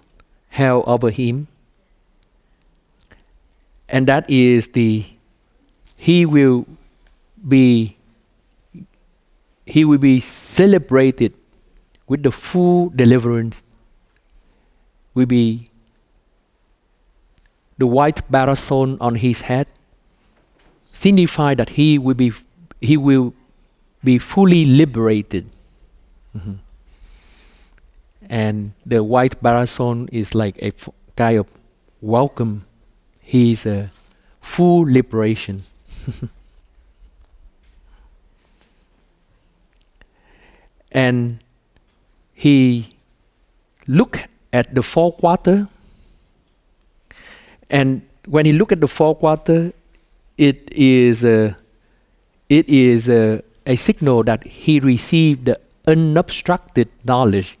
held over him, and that is he will be celebrated with the full deliverance. Will be the white parasol on his head signify that he will be fully liberated. And the white parasol is like a kind of welcome. He is a full liberation. And he looked at the 4 quarters. And when he looked at the 4 quarters, it is a signal that he received the unobstructed knowledge.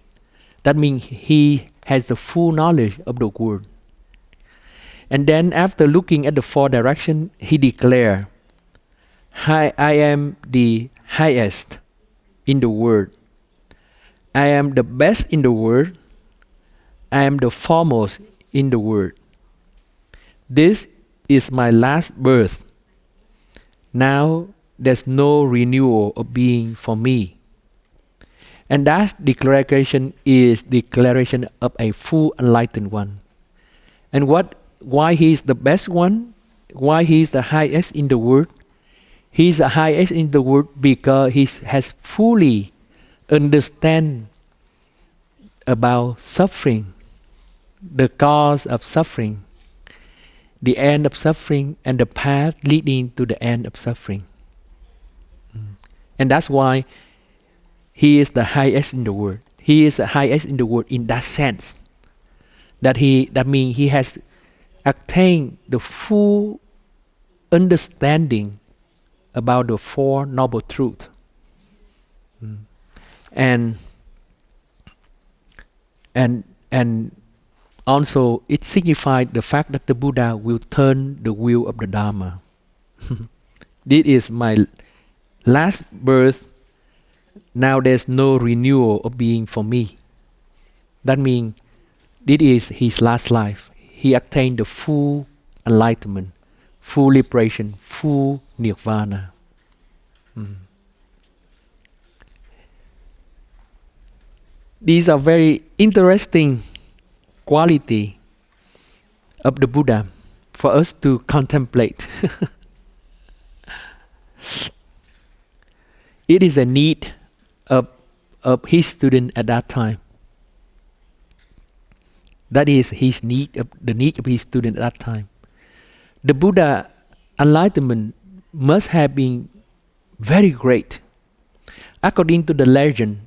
That means he has the full knowledge of the world. And then after looking at the 4 directions, he declared, I am the highest in the world. I am the best in the world. I am the foremost in the world. This is my last birth. Now there's no renewal of being for me. And that declaration is declaration of a full enlightened one. And why he is the best one? Why he is the highest in the world? He is the highest in the world because he has fully understand about suffering, the cause of suffering, the end of suffering, and the path leading to the end of suffering. And that's why he is the highest in the world. He is the highest in the world in that sense. That means he has attained the full understanding about the 4 noble truths. And also it signifies the fact that the Buddha will turn the wheel of the Dharma. This is my last birth. Now there's no renewal of being for me. That means this is his last life. He attained the full enlightenment, full liberation, full nirvana. These are very interesting quality of the Buddha for us to contemplate. It is a need of his student at that time. That is the need of his student at that time. The Buddha enlightenment must have been very great. According to the legend,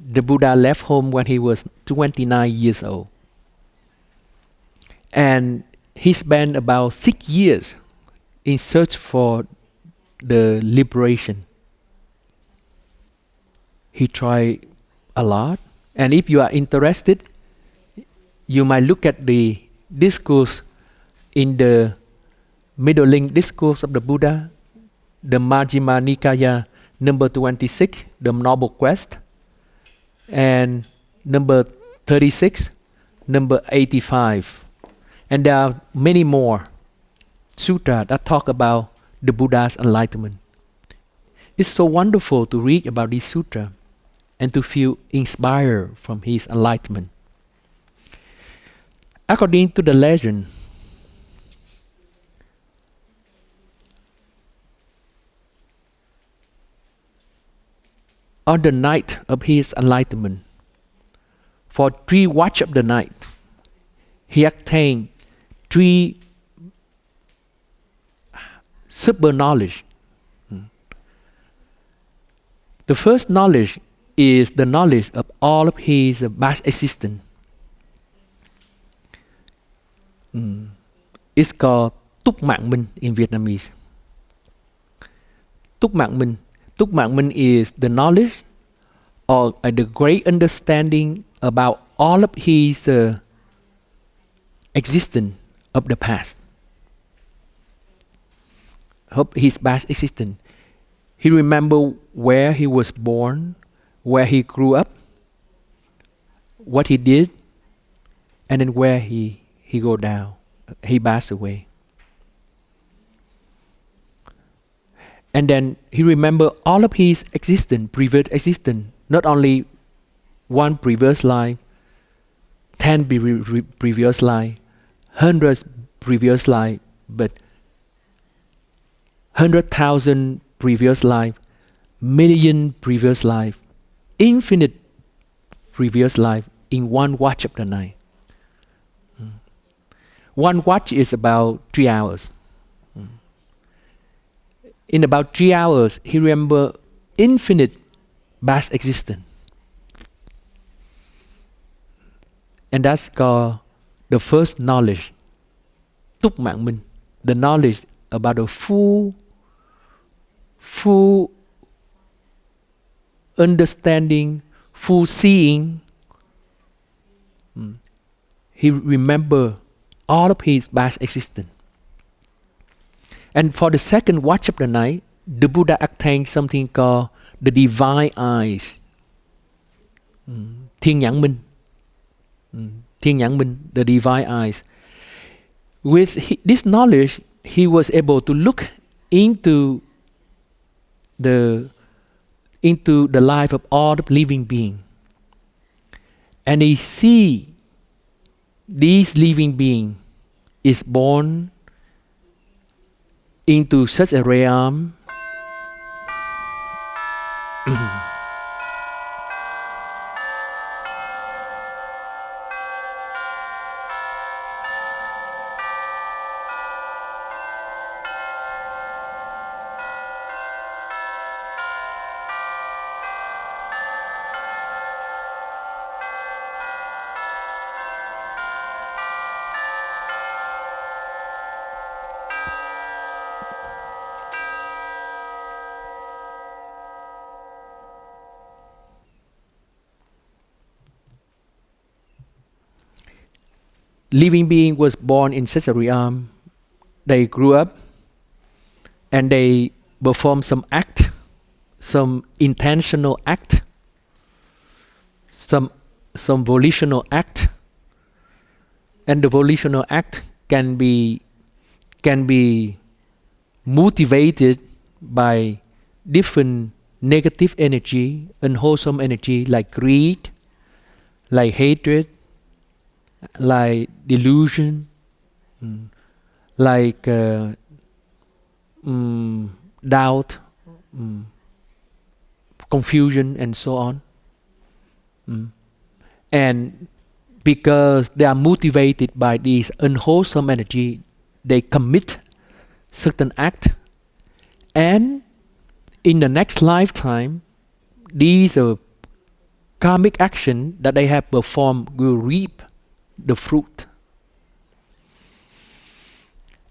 the Buddha left home when he was 29 years old. And he spent about 6 years in search for the liberation. He tried a lot. And if you are interested, you might look at the discourse in the Middle Link Discourse of the Buddha, the Majjhima Nikaya number 26, the Noble Quest, and number 36, number 85. And there are many more sutras that talk about the Buddha's enlightenment. It's so wonderful to read about this sutra and to feel inspired from his enlightenment. According to the legend, on the night of his enlightenment, for 3 watch of the night, he attained 3 super knowledge. The first knowledge is the knowledge of all of his past existence. It's called Túc Mạng Minh in Vietnamese. Túc Mạng Minh. Túc Mạng Minh is the knowledge or the great understanding about all of his existence of the past. Of his past existence. He remember where he was born, where he grew up, what he did, and then where he go down. He passed away. And then he remember all of his existence, previous existence, not only one previous life, 10 previous life, hundreds previous life, but 100,000 previous life, million previous life, infinite previous life in one watch of the night. One watch is about 3 hours. In about 3 hours, he remember infinite past existence. And that's called the first knowledge, Túc Mạng Minh, the knowledge about the full understanding, full seeing. He remember all of his past existence. And for the second watch of the night, the Buddha attained something called the divine eyes. Thiên Nhãn Minh. Thiên Nhãn Minh, the divine eyes. With this knowledge, he was able to look into the life of all the living beings. And he see this living being is born into such a realm living being was born in such a realm. They grew up and they perform some act, some intentional act, some volitional act, and the volitional act can be motivated by different negative energy, unwholesome energy like greed, like hatred, like delusion, like doubt, confusion, and so on. And because they are motivated by this unwholesome energy, they commit certain act, and in the next lifetime, these karmic action that they have performed will reap the fruit.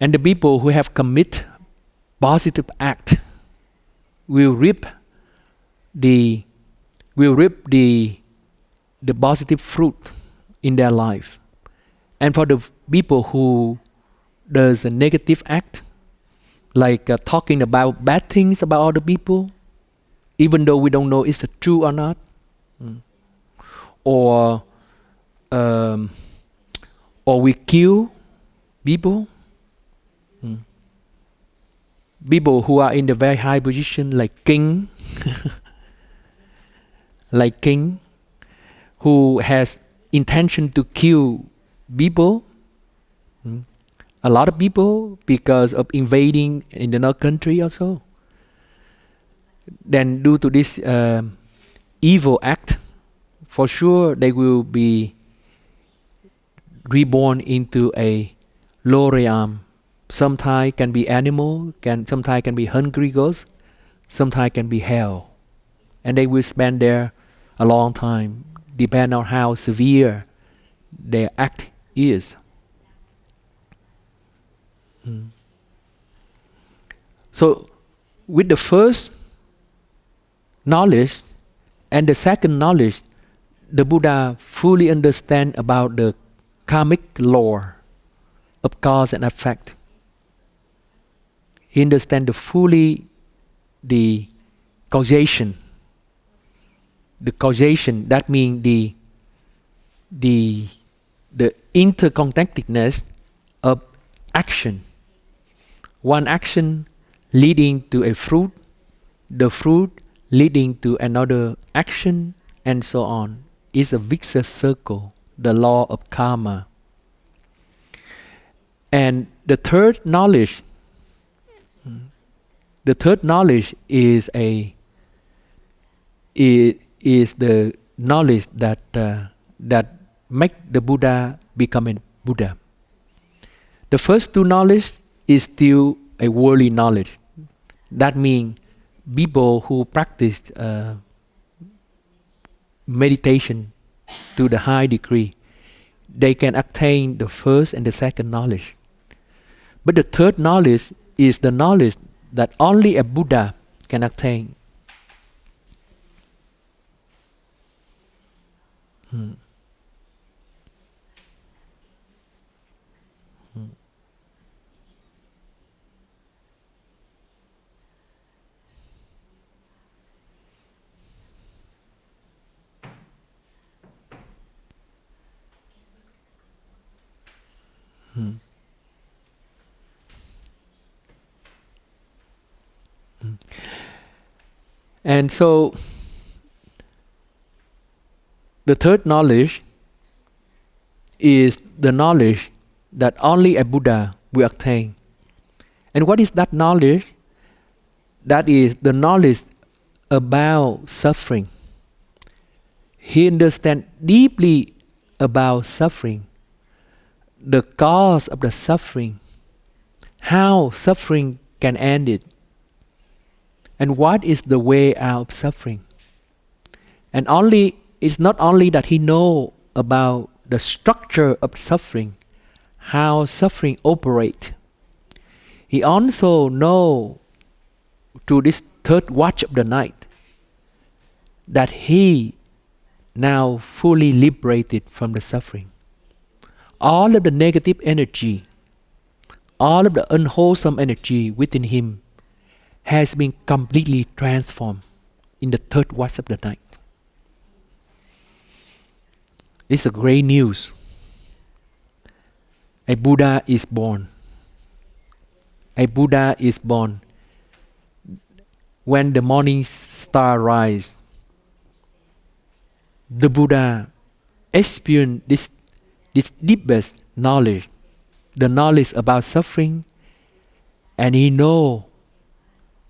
And the people who have commit positive act will reap the positive fruit in their life. And for the people who does a negative act, like talking about bad things about other people, even though we don't know it's true or not. Or we kill people. People who are in the very high position, like king, like king, who has intention to kill people. A lot of people, because of invading in another country also. Then due to this evil act, for sure they will be reborn into a low realm. Sometimes can be animal, sometimes can be hungry ghosts, sometimes can be hell. And they will spend there a long time, depend on how severe their act is. So with the first knowledge and the second knowledge, the Buddha fully understand about the karmic law of cause and effect. He understands fully the causation. The causation, that means the interconnectedness of action. One action leading to a fruit, the fruit leading to another action, and so on. It's a vicious circle, the law of karma. And the third knowledge is the knowledge that make the Buddha become a Buddha. The first two knowledge is still a worldly knowledge. That means people who practice meditation to the high degree, they can attain the first and the second knowledge. But the third knowledge is the knowledge that only a Buddha can attain. And so the third knowledge is the knowledge that only a Buddha will attain. And what is that knowledge? That is the knowledge about suffering. He understands deeply about suffering, the cause of the suffering, how suffering can end it, and what is the way out of suffering. And it's not only that he knows about the structure of suffering, how suffering operates. He also knows through this third watch of the night that he now fully liberated from the suffering. All of the negative energy, all of the unwholesome energy within him has been completely transformed in the third watch of the night. It's a great news. A Buddha is born. A Buddha is born. When the morning star rises, the Buddha experienced this deepest knowledge, the knowledge about suffering, and he knows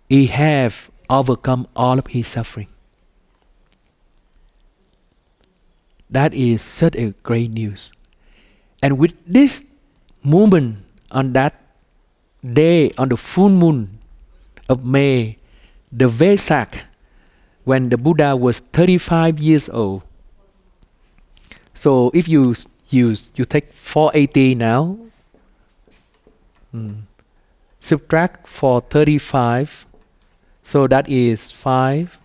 he have overcome all of his suffering. That is such a great news. And with this moment on that day, on the full moon of May, the Vesak, when the Buddha was 35 years old. So if you take 480 now, subtract 435, so that is 5.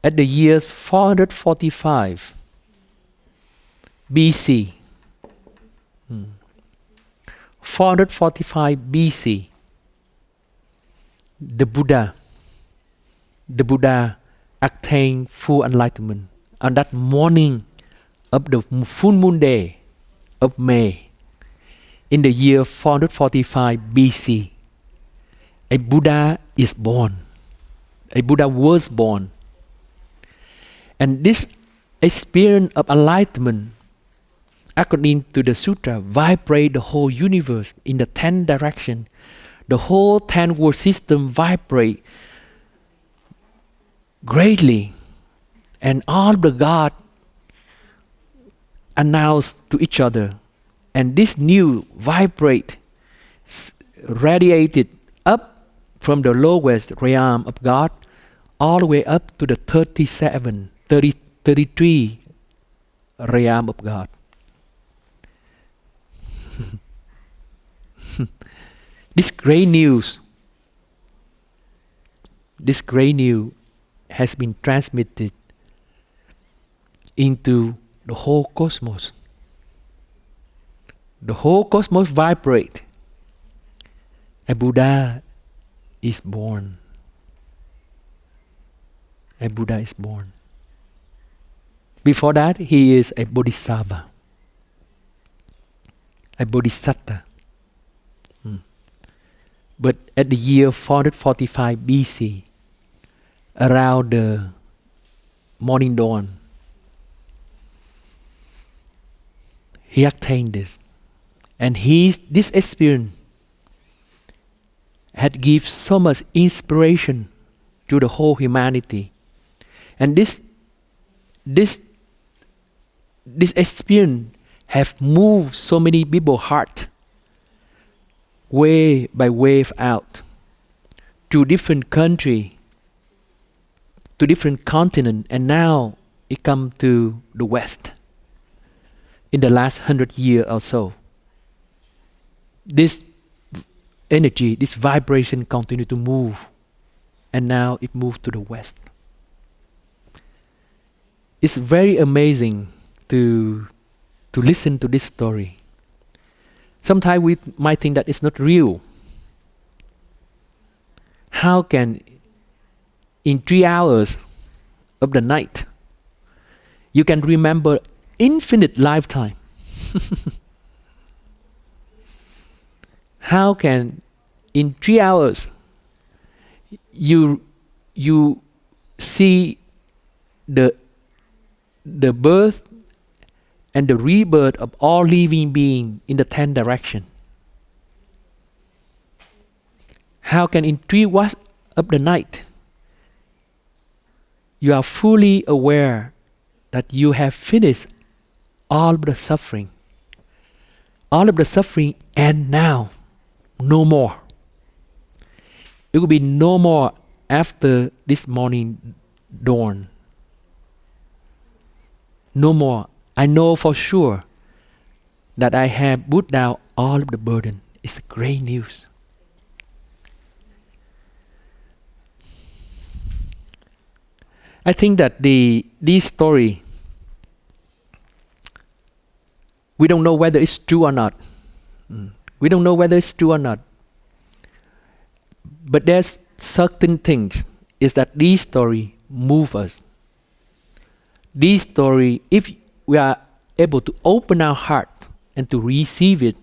At the years 445 BC, 445 BC, the Buddha attained full enlightenment on that morning of the full moon day of May in the year 445 BC. A Buddha is born. A Buddha was born. And this experience of enlightenment, according to the sutra, vibrate the whole universe in the 10 direction. The whole 10 world system vibrate greatly. And all the gods announce to each other. And this new vibrate radiated up from the lowest realm of God all the way up to the 33 realm of God. This great news has been transmitted into the whole cosmos. The whole cosmos vibrate. A Buddha is born. A Buddha is born. Before that, he is a Bodhisattva. A Bodhisattva. But at the year 445 BC, around the morning dawn, he attained this. And this experience had given so much inspiration to the whole humanity. And this experience have moved so many people's heart wave by wave out to different country, to different continent, and now it come to the West in the last 100 years or so. This energy, this vibration continue to move, and now it moved to the West. It's very amazing to listen to this story. Sometimes we might think that it's not real. How can, in 3 hours of the night, you can remember infinite lifetime? How can, in 3 hours, you see the birth and the rebirth of all living beings in the 10 directions? How can in 3 hours of the night you are fully aware that you have finished all of the suffering? All of the suffering, and now no more. It will be no more after this morning dawn. No more. I know for sure that I have put down all of the burden. It's great news. I think that this story, we don't know whether it's true or not. We don't know whether it's true or not. But there's certain things is that this story move us. This story, if we are able to open our heart and to receive it,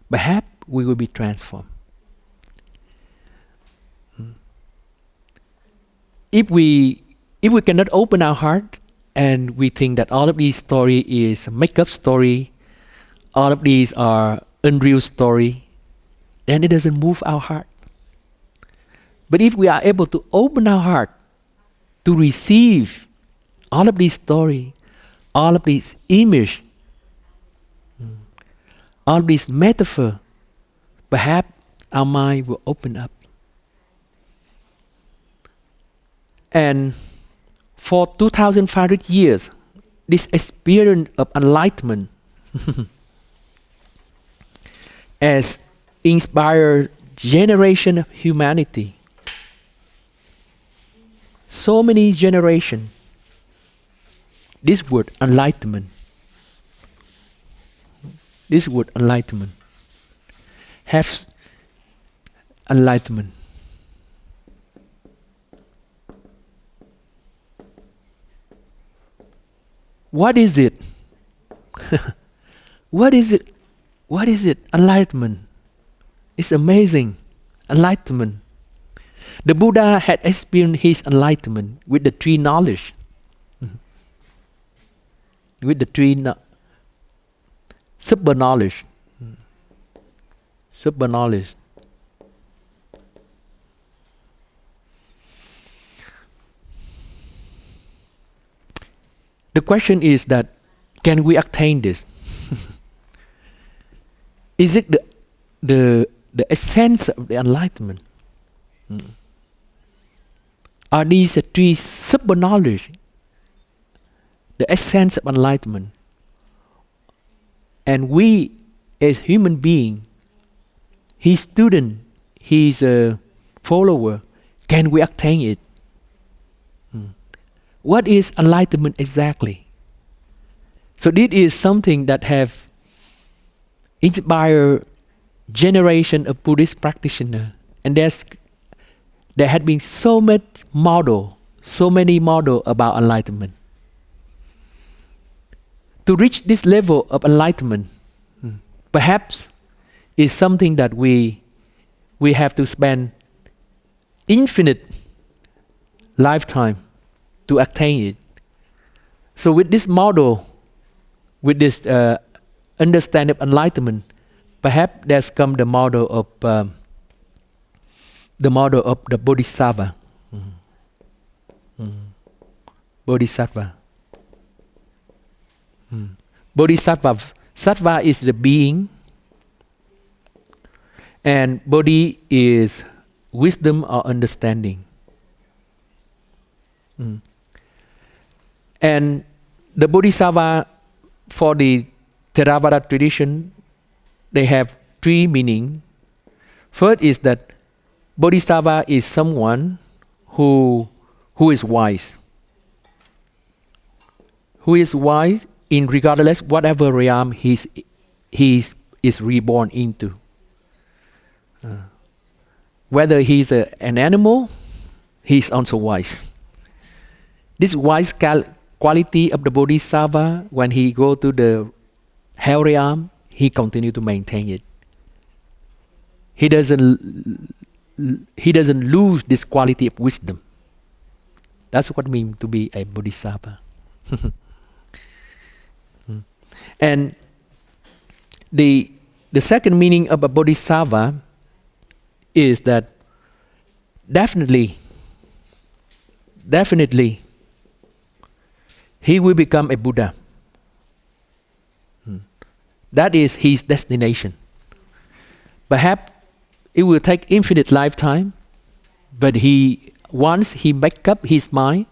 perhaps we will be transformed. If we cannot open our heart and we think that all of these story is a make-up story, all of these are unreal story, then it doesn't move our heart. But if we are able to open our heart to receive all of these story, all of these image, all of these metaphor, perhaps our mind will open up. And for 2,500 years, this experience of enlightenment has inspired generation of humanity. So many generations. This word enlightenment has enlightenment. What is it? What is it? What is it? Enlightenment. It's amazing. Enlightenment. The Buddha had experienced his enlightenment with the three knowledge. With the three super knowledge. Super knowledge. The question is that, can we attain this? Is it the essence of the enlightenment? Are these three super knowledge the essence of enlightenment? And we as human being, his student, his follower, can we attain it? What is enlightenment exactly? So this is something that have inspired generation of Buddhist practitioners, and there had been so many model about enlightenment. To reach this level of enlightenment, perhaps is something that we have to spend infinite lifetime to attain it. So with this model, with this understanding of enlightenment, perhaps there's come the model of the Bodhisattva. Bodhisattva. Bodhisattva. Sattva is the being, and Bodhi is wisdom or understanding. And the Bodhisattva, for the Theravada tradition, they have three meanings. First is that Bodhisattva is someone who is wise. Who is wise in regardless whatever realm he is reborn into. Whether he's an animal, he's also wise. This wise quality of the Bodhisattva, when he go to the hell realm, he continue to maintain it. He doesn't lose this quality of wisdom. That's what it means to be a Bodhisattva. And the second meaning of a Bodhisattva is that definitely he will become a Buddha. That is his destination. Perhaps it will take infinite lifetime, but once he make up his mind,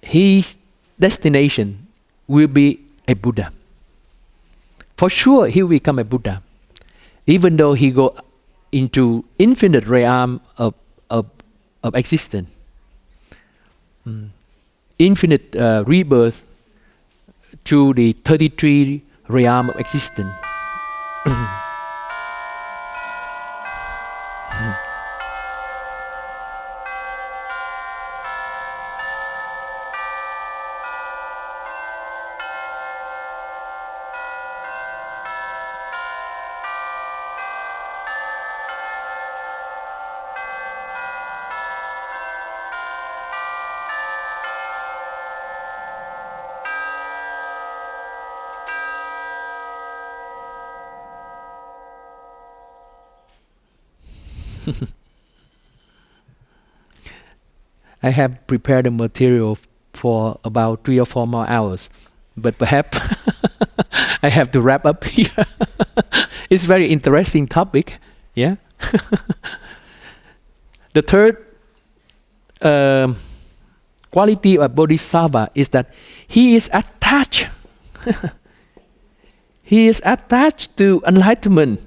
his destination will be a Buddha. For sure, he will become a Buddha, even though he go into infinite realm of existence, infinite rebirth through the 33 realm of existence. I have prepared the material for about 3 or 4 more hours, but perhaps I have to wrap up here. It's a very interesting topic, yeah. The third quality of Bodhisattva is that he is attached. He is attached to enlightenment.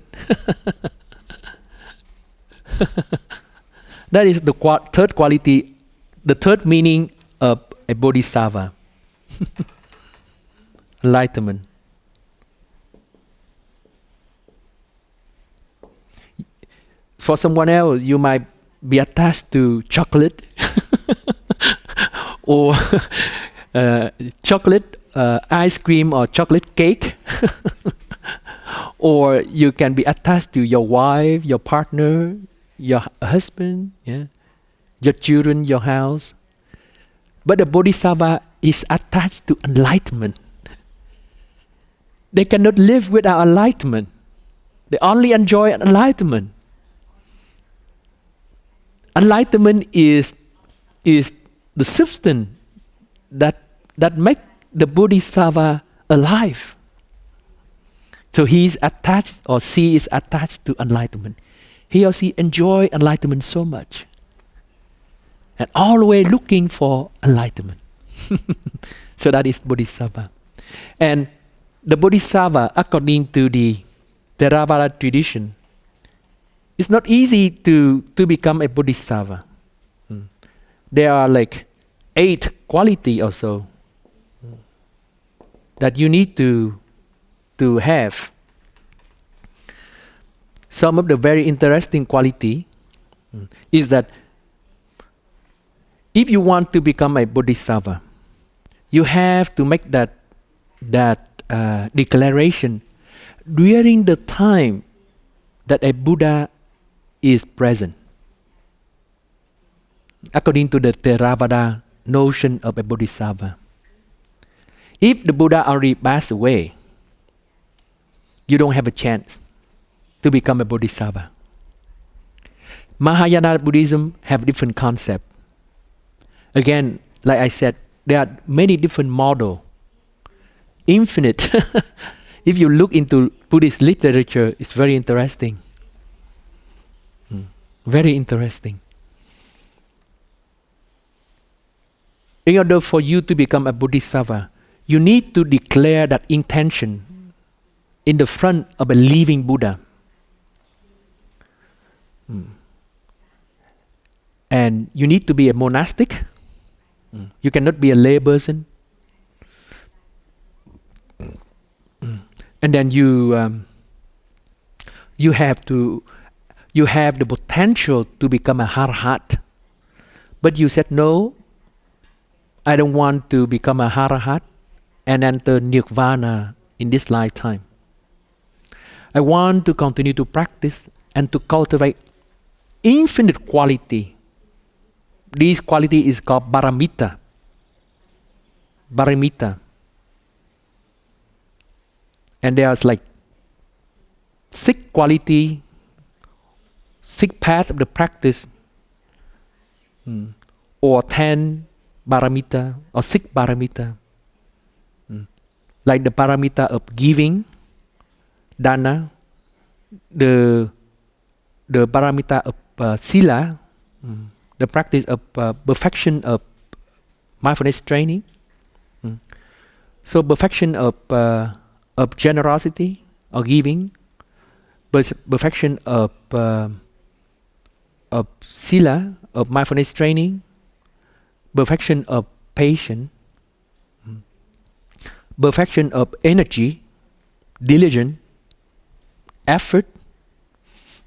That is the third quality, the third meaning of a Bodhisattva. Enlightenment. For someone else, you might be attached to chocolate or chocolate ice cream or chocolate cake. Or you can be attached to your wife, your partner, your husband, yeah, your children, your house. But the Bodhisattva is attached to enlightenment. They cannot live without enlightenment. They only enjoy enlightenment. Enlightenment is the substance that makes the Bodhisattva alive. So he is attached, or she is attached to enlightenment. He or she enjoy enlightenment so much, and always looking for enlightenment. So that is Bodhisattva. And the Bodhisattva, according to the Theravada tradition, it's not easy to become a Bodhisattva. There are like 8 qualities or so that you need to have. Some of the very interesting quality is that if you want to become a Bodhisattva, you have to make that declaration during the time that a Buddha is present. According to the Theravada notion of a Bodhisattva, if the Buddha already passed away, you don't have a chance to become a Bodhisattva. Mahayana Buddhism have different concept. Again, like I said, there are many different models. Infinite. If you look into Buddhist literature, it's very interesting. Very interesting. In order for you to become a Bodhisattva, you need to declare that intention in the front of a living Buddha. And you need to be a monastic. You cannot be a lay person. And then you have the potential to become a Arahat. But you said, no, I don't want to become a Arahat and enter Nirvana in this lifetime. I want to continue to practice and to cultivate infinite quality. This quality is called Paramita. Paramita. And there's like 6 quality, 6 paths of the practice, or 10 paramita, or 6 paramita. Like the paramita of giving, dana, the paramita of sila, the practice of perfection of mindfulness training. So perfection of generosity or giving, perfection of sila, of mindfulness training, perfection of patience, perfection of energy, diligence, effort,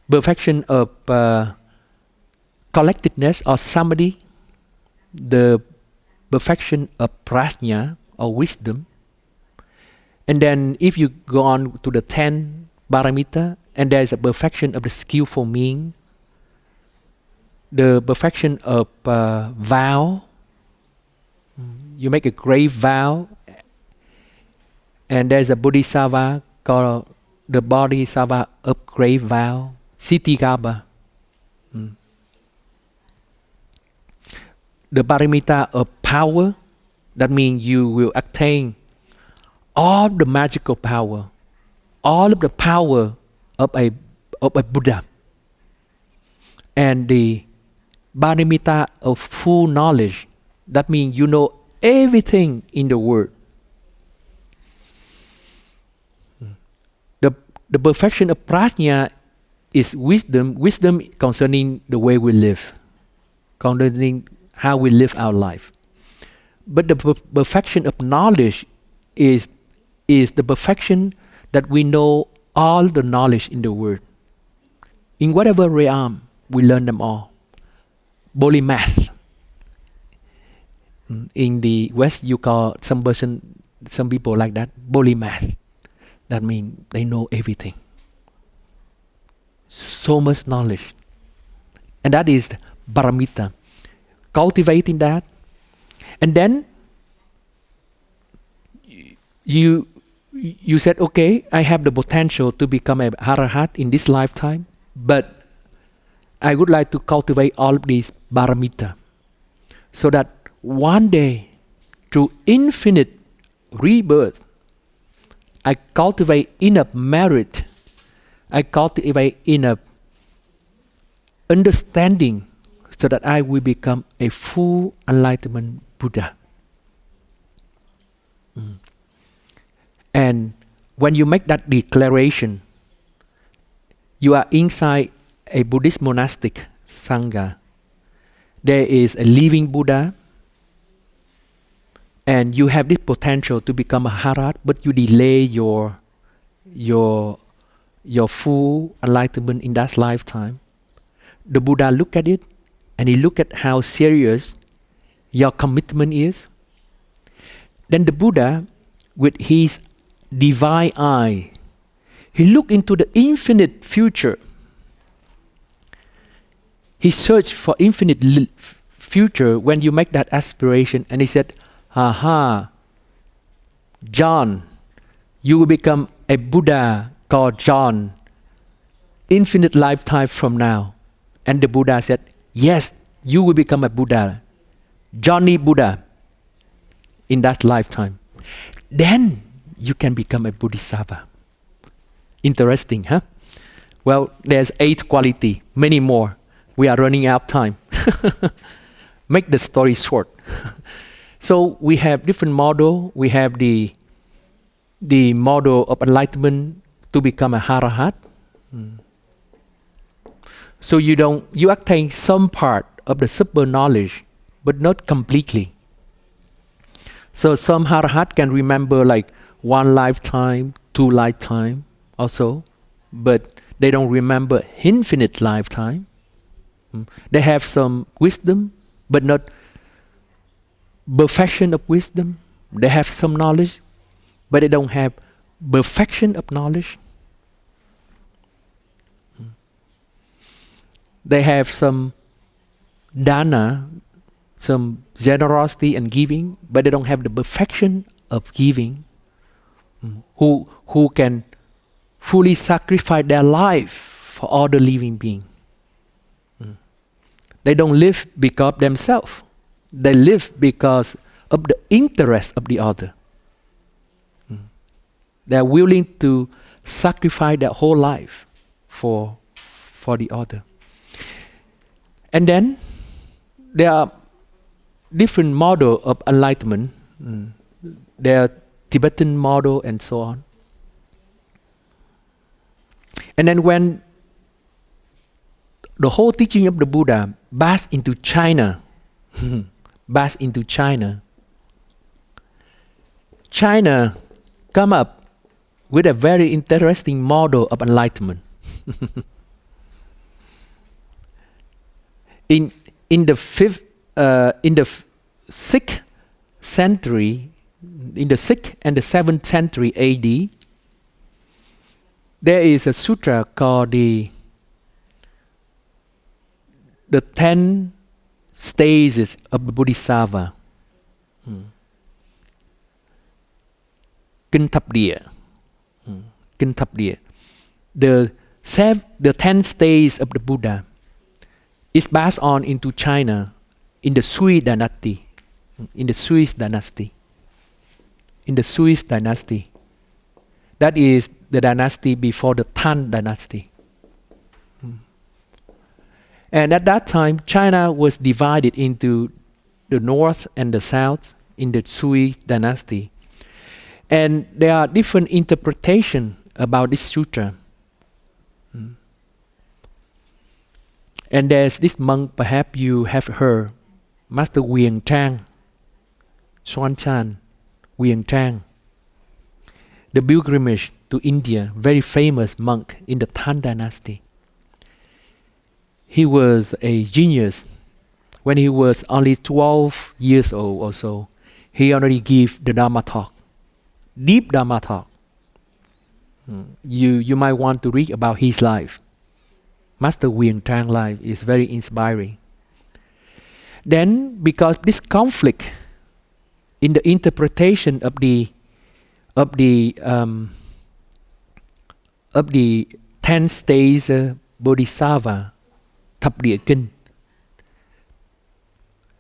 perfection of collectedness or samadhi, the perfection of prajna or wisdom. And then if you go on to the 10 paramita, and there is a perfection of the skillful meaning, the perfection of vow, you make a great vow, and there's a Bodhisattva called the Bodhisattva of great vow, Sitigaba. The paramita of power, that means you will attain all the magical power, all of the power of a Buddha. And the paramita of full knowledge, that means you know everything in the world. The perfection of prajna is wisdom concerning the way we live, concerning how we live our life. But the perfection of knowledge is the perfection that we know all the knowledge in the world. In whatever realm, we learn them all. Polymath. In the West, you call some people like that polymath. That means they know everything. So much knowledge. And that is paramita. Cultivating that. And then you said, okay, I have the potential to become a arahat in this lifetime, but I would like to cultivate all of these paramita, so that one day, through infinite rebirth, I cultivate enough merit, I cultivate enough understanding, so that I will become a full enlightenment Buddha. And when you make that declaration, you are inside a Buddhist monastic Sangha. There is a living Buddha, and you have this potential to become a Arahat, but you delay your full enlightenment in that lifetime. The Buddha look at it, and he look at how serious your commitment is. Then the Buddha, with his divine eye, he look into the infinite future. He searched for infinite future when you make that aspiration, and he said, aha, John, you will become a Buddha called John, infinite lifetime from now. And the Buddha said, yes, you will become a Buddha, Johnny Buddha, in that lifetime. Then you can become a Bodhisattva. Interesting, huh? Well, there's 8 quality, many more. We are running out of time. Make the story short. So we have different model. We have the model of enlightenment to become a Arahat. So you attain some part of the super knowledge, but not completely. So some Arahat can remember like 1 lifetime, 2 lifetime also, but they don't remember infinite lifetime. They have some wisdom, but not perfection of wisdom. They have some knowledge, but they don't have perfection of knowledge. They have some dana, some generosity and giving, but they don't have the perfection of giving. Who can fully sacrifice their life for all the living beings. They don't live because of themselves. They live because of the interest of the other. They are willing to sacrifice their whole life for the other. And then there are different models of enlightenment. There are Tibetan model and so on. And then when the whole teaching of the Buddha passed into China, China come up with a very interesting model of enlightenment. In the 6th century, in the 6th and the 7th century AD, there is a sutra called the 10 stages of the Bodhisattva. Kinh Thập Địa. Kinh Thập Địa. The 10 stages of the Buddha is passed on into China in the Sui dynasty. In the Swiss dynasty. That is the dynasty before the Tang dynasty. And at that time, China was divided into the north and the south in the Sui dynasty. And there are different interpretations about this sutra. And there's this monk, perhaps you have heard, Master Wieng Trang, Xuan Chan, Wieng Trang. The pilgrimage to India, very famous monk in the Tang dynasty. He was a genius, when he was only 12 years old or so, he already gave the Dharma talk, deep Dharma talk. You might want to read about his life. Master Vieng Trang life is very inspiring. Then, because this conflict in the interpretation of the 10 stages Bodhisattva, Thập Địa Kinh,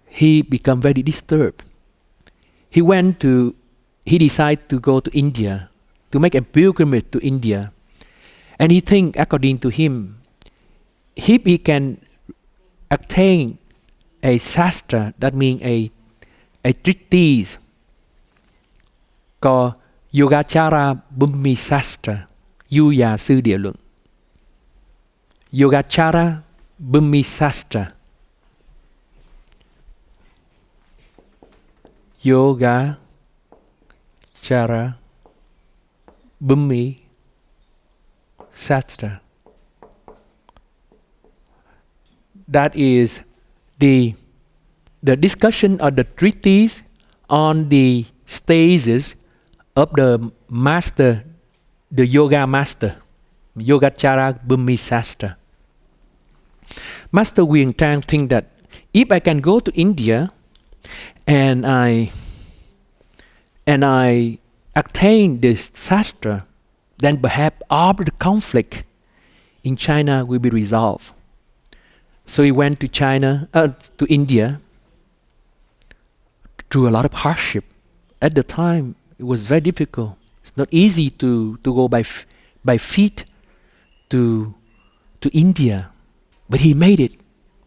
he became very disturbed. He decided to go to India, to make a pilgrimage to India. And he think, according to him, if he can attain a sastra, that means a treatise called Yogacara Bhummi Sastra, Yu Ya Sư Địa Luận. Yogacara Bhummi Sastra. Yogacara Bhummi Sastra. That is the discussion or the treatise on the stages of the master, the yoga master, Yogacara Bhummi Sastra. Master Vieng Trang think that if I can go to India and I attain this sastra, then perhaps all the conflict in China will be resolved. So he went to to India, through a lot of hardship. At the time, it was very difficult. It's not easy to go by feet to India, but he made it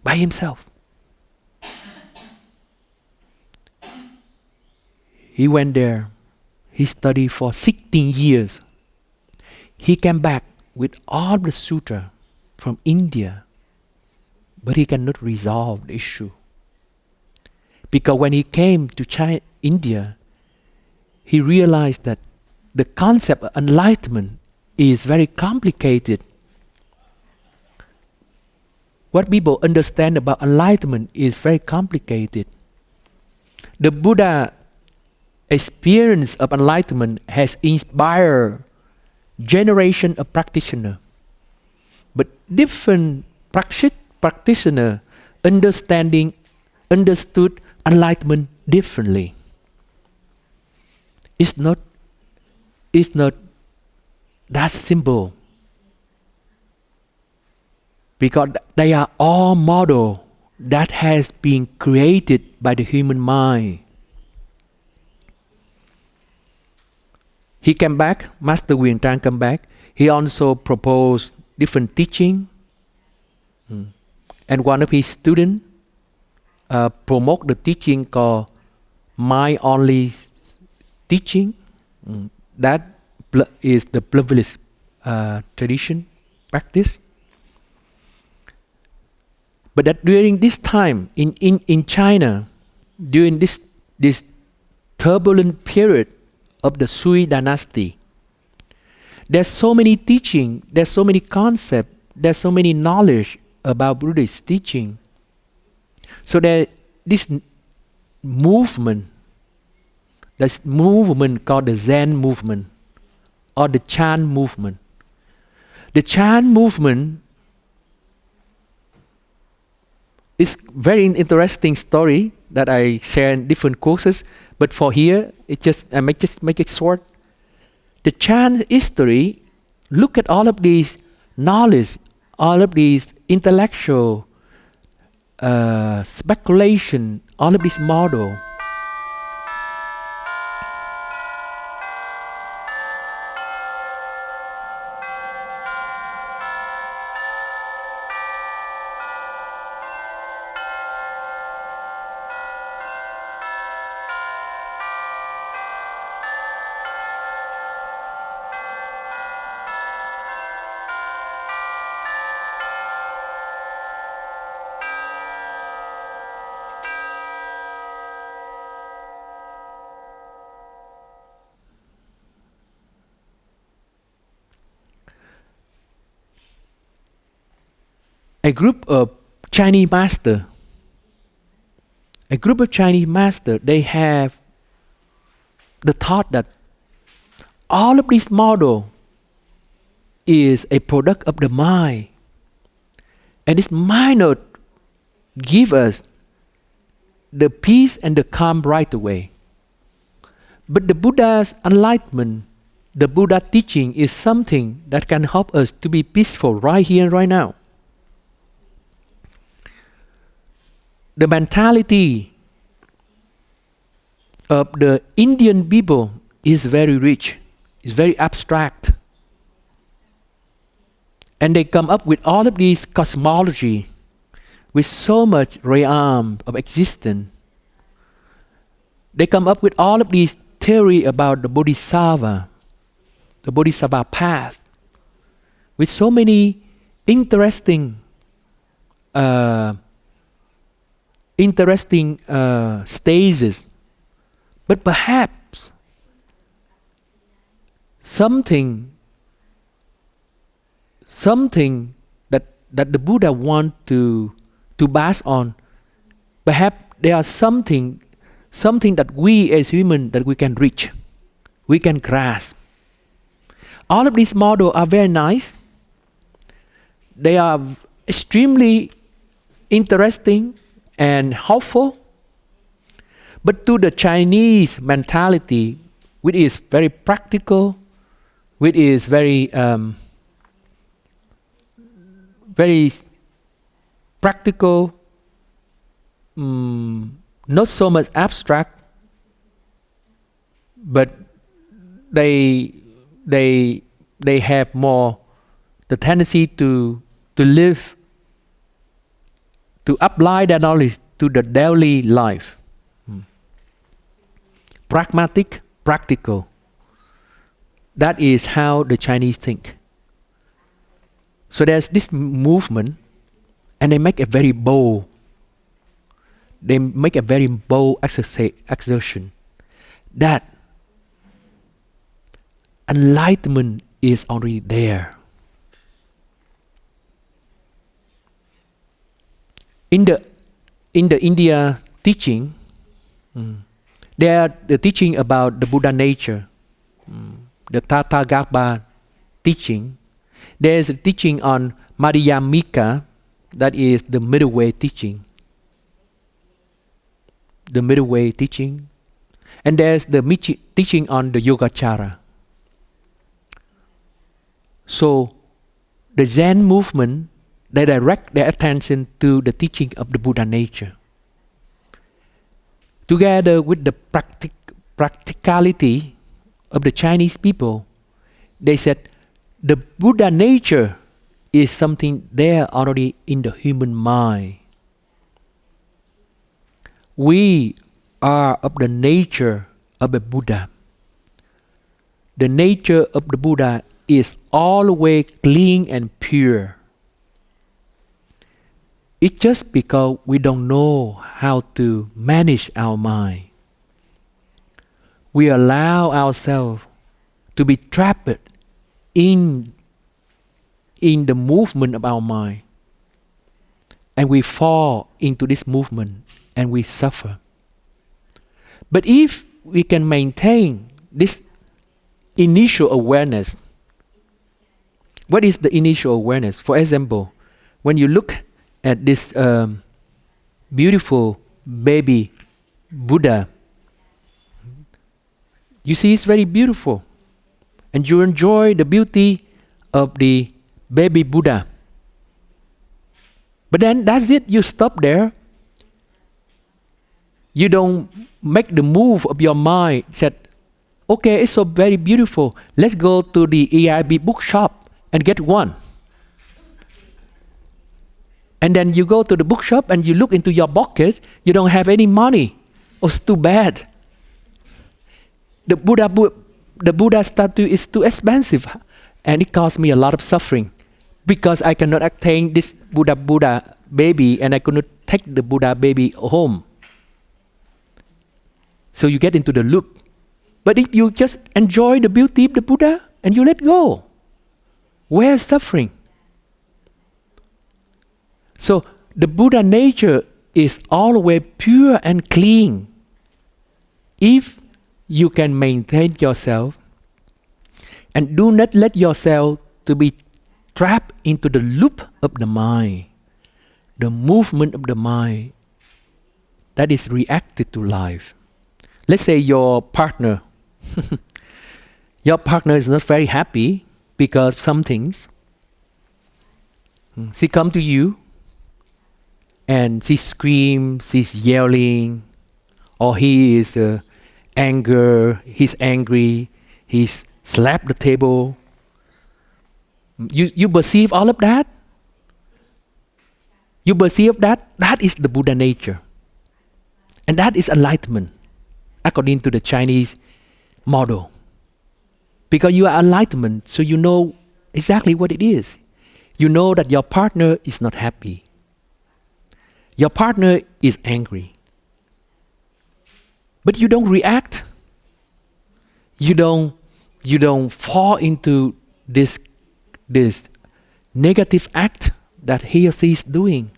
by himself. He went there. He studied for 16 years. He came back with all the sutra from India, but he cannot resolve the issue. Because when he came to India, he realized that the concept of enlightenment is very complicated. What people understand about enlightenment is very complicated. The Buddha experience of enlightenment has inspired generation of practitioners, but different practitioner understood enlightenment differently. It's not that simple, because they are all models that has been created by the human mind. He came back, Master Vieng Trang came back. He also proposed different teaching. And one of his students promote the teaching called mind-only teaching. That is the Buddhist tradition, practice. But that during this time in China, during this turbulent period of the Sui dynasty, there's so many teaching, there's so many concepts, there's so many knowledge about Buddhist teaching. So that this movement called the Zen Movement or the Chan Movement. The Chan Movement is very interesting story that I share in different courses, but for here, I make it short. The Chan history, look at all of these knowledge, all of these intellectual speculation, all of this model. A group of Chinese masters a group of Chinese masters, they have the thought that all of this model is a product of the mind. And this mind will give us the peace and the calm right away. But the Buddha's enlightenment, the Buddha teaching is something that can help us to be peaceful right here and right now. The mentality of the Indian people is very rich, it's very abstract. And they come up with all of these cosmology with so much realm of existence. They come up with all of these theory about the Bodhisattva, the Bodhisattva path, with so many interesting stages. But perhaps something that the Buddha want to pass on, perhaps there are something that we as human that we can reach, we can grasp. All of these models are very nice. They are extremely interesting and helpful. But to the Chinese mentality, which is very practical, which is very practical, not so much abstract, but they have more the tendency to live, to apply that knowledge to the daily life. Pragmatic, practical. That is how the Chinese think. So there's this movement, and they make a very bold assertion that enlightenment is already there. In the India teaching, there are the teaching about the Buddha nature, the Tathagata teaching. There is a teaching on Madhyamika, that is the middle way teaching. The middle way teaching. And there's the teaching on the Yogacara. So the Zen movement, they direct their attention to the teaching of the Buddha nature. Together with the practicality of the Chinese people, they said the Buddha nature is something there already in the human mind. We are of the nature of the Buddha. The nature of the Buddha is always clean and pure. It's just because we don't know how to manage our mind. We allow ourselves to be trapped in the movement of our mind. And we fall into this movement and we suffer. But if we can maintain this initial awareness, what is the initial awareness? For example, when you look at this beautiful baby Buddha, you see it's very beautiful. And you enjoy the beauty of the baby Buddha. But then that's it, you stop there. You don't make the move of your mind, said, okay, it's so very beautiful. Let's go to the EIAB bookshop and get one. And then you go to the bookshop and you look into your pocket, you don't have any money. Oh, it's too bad. The Buddha statue is too expensive and it caused me a lot of suffering because I cannot attain this Buddha baby and I could not take the Buddha baby home. So you get into the loop. But if you just enjoy the beauty of the Buddha and you let go, where's suffering? So the Buddha nature is always pure and clean. If you can maintain yourself and do not let yourself to be trapped into the loop of the mind, the movement of the mind that is reacted to life. Let's say your partner is not very happy because some things. She come to you and she screams, she's yelling, or he is he's angry, he's slapped the table. You perceive all of that? You perceive that? That is the Buddha nature. And that is enlightenment, according to the Chinese model. Because you are enlightenment, so you know exactly what it is. You know that your partner is not happy. Your partner is angry. But you don't react. You don't fall into this negative act that he or she is doing.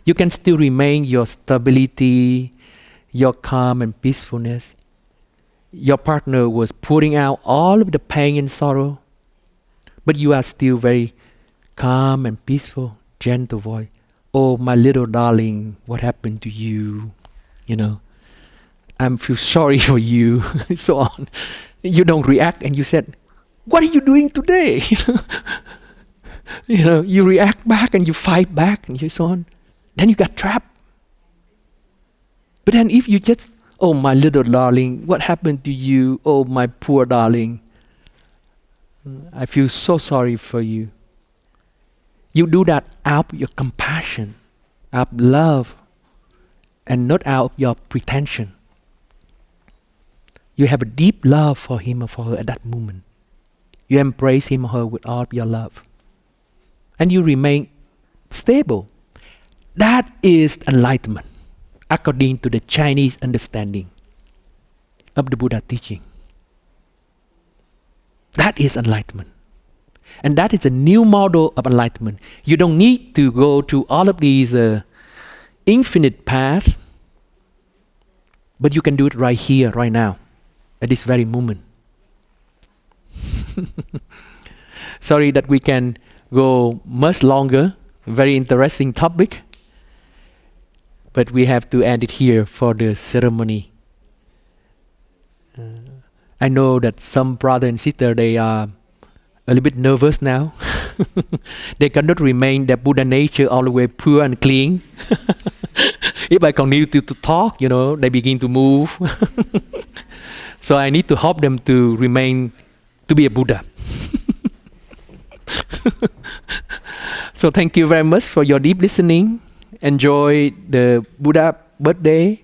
You can still remain your stability, your calm and peacefulness. Your partner was pouring out all of the pain and sorrow, but you are still very calm and peaceful, gentle voice. Oh, my little darling, what happened to you? I feel sorry for you, so on. You don't react and you said, what are you doing today? You react back and you fight back and so on. Then you got trapped. But then if you just, oh, my little darling, what happened to you? Oh, my poor darling. I feel so sorry for you. You do that out of your compassion, out of love, and not out of your pretension. You have a deep love for him or for her at that moment. You embrace him or her with all of your love. And you remain stable. That is enlightenment, according to the Chinese understanding of the Buddha teaching. That is enlightenment. And that is a new model of enlightenment. You don't need to go to all of these infinite paths, but you can do it right here, right now, at this very moment. Sorry that we can go much longer. Very interesting topic. But we have to end it here for the ceremony. I know that some brother and sister, they are a little bit nervous now. They cannot remain their Buddha nature all the way pure and clean. If I continue to talk, they begin to move. So I need to help them to remain, to be a Buddha. So thank you very much for your deep listening. Enjoy the Buddha birthday.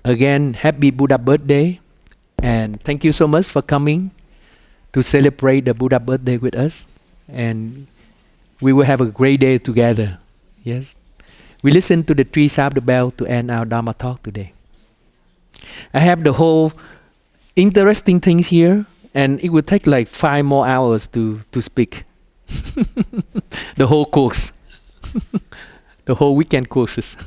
Again, happy Buddha birthday. And thank you so much for coming to celebrate the Buddha birthday with us. And we will have a great day together. Yes. We listen to the 3 sound of the bell to end our Dharma talk today. I have the whole interesting things here, and it will take like 5 more hours to speak. The whole course. The whole weekend courses.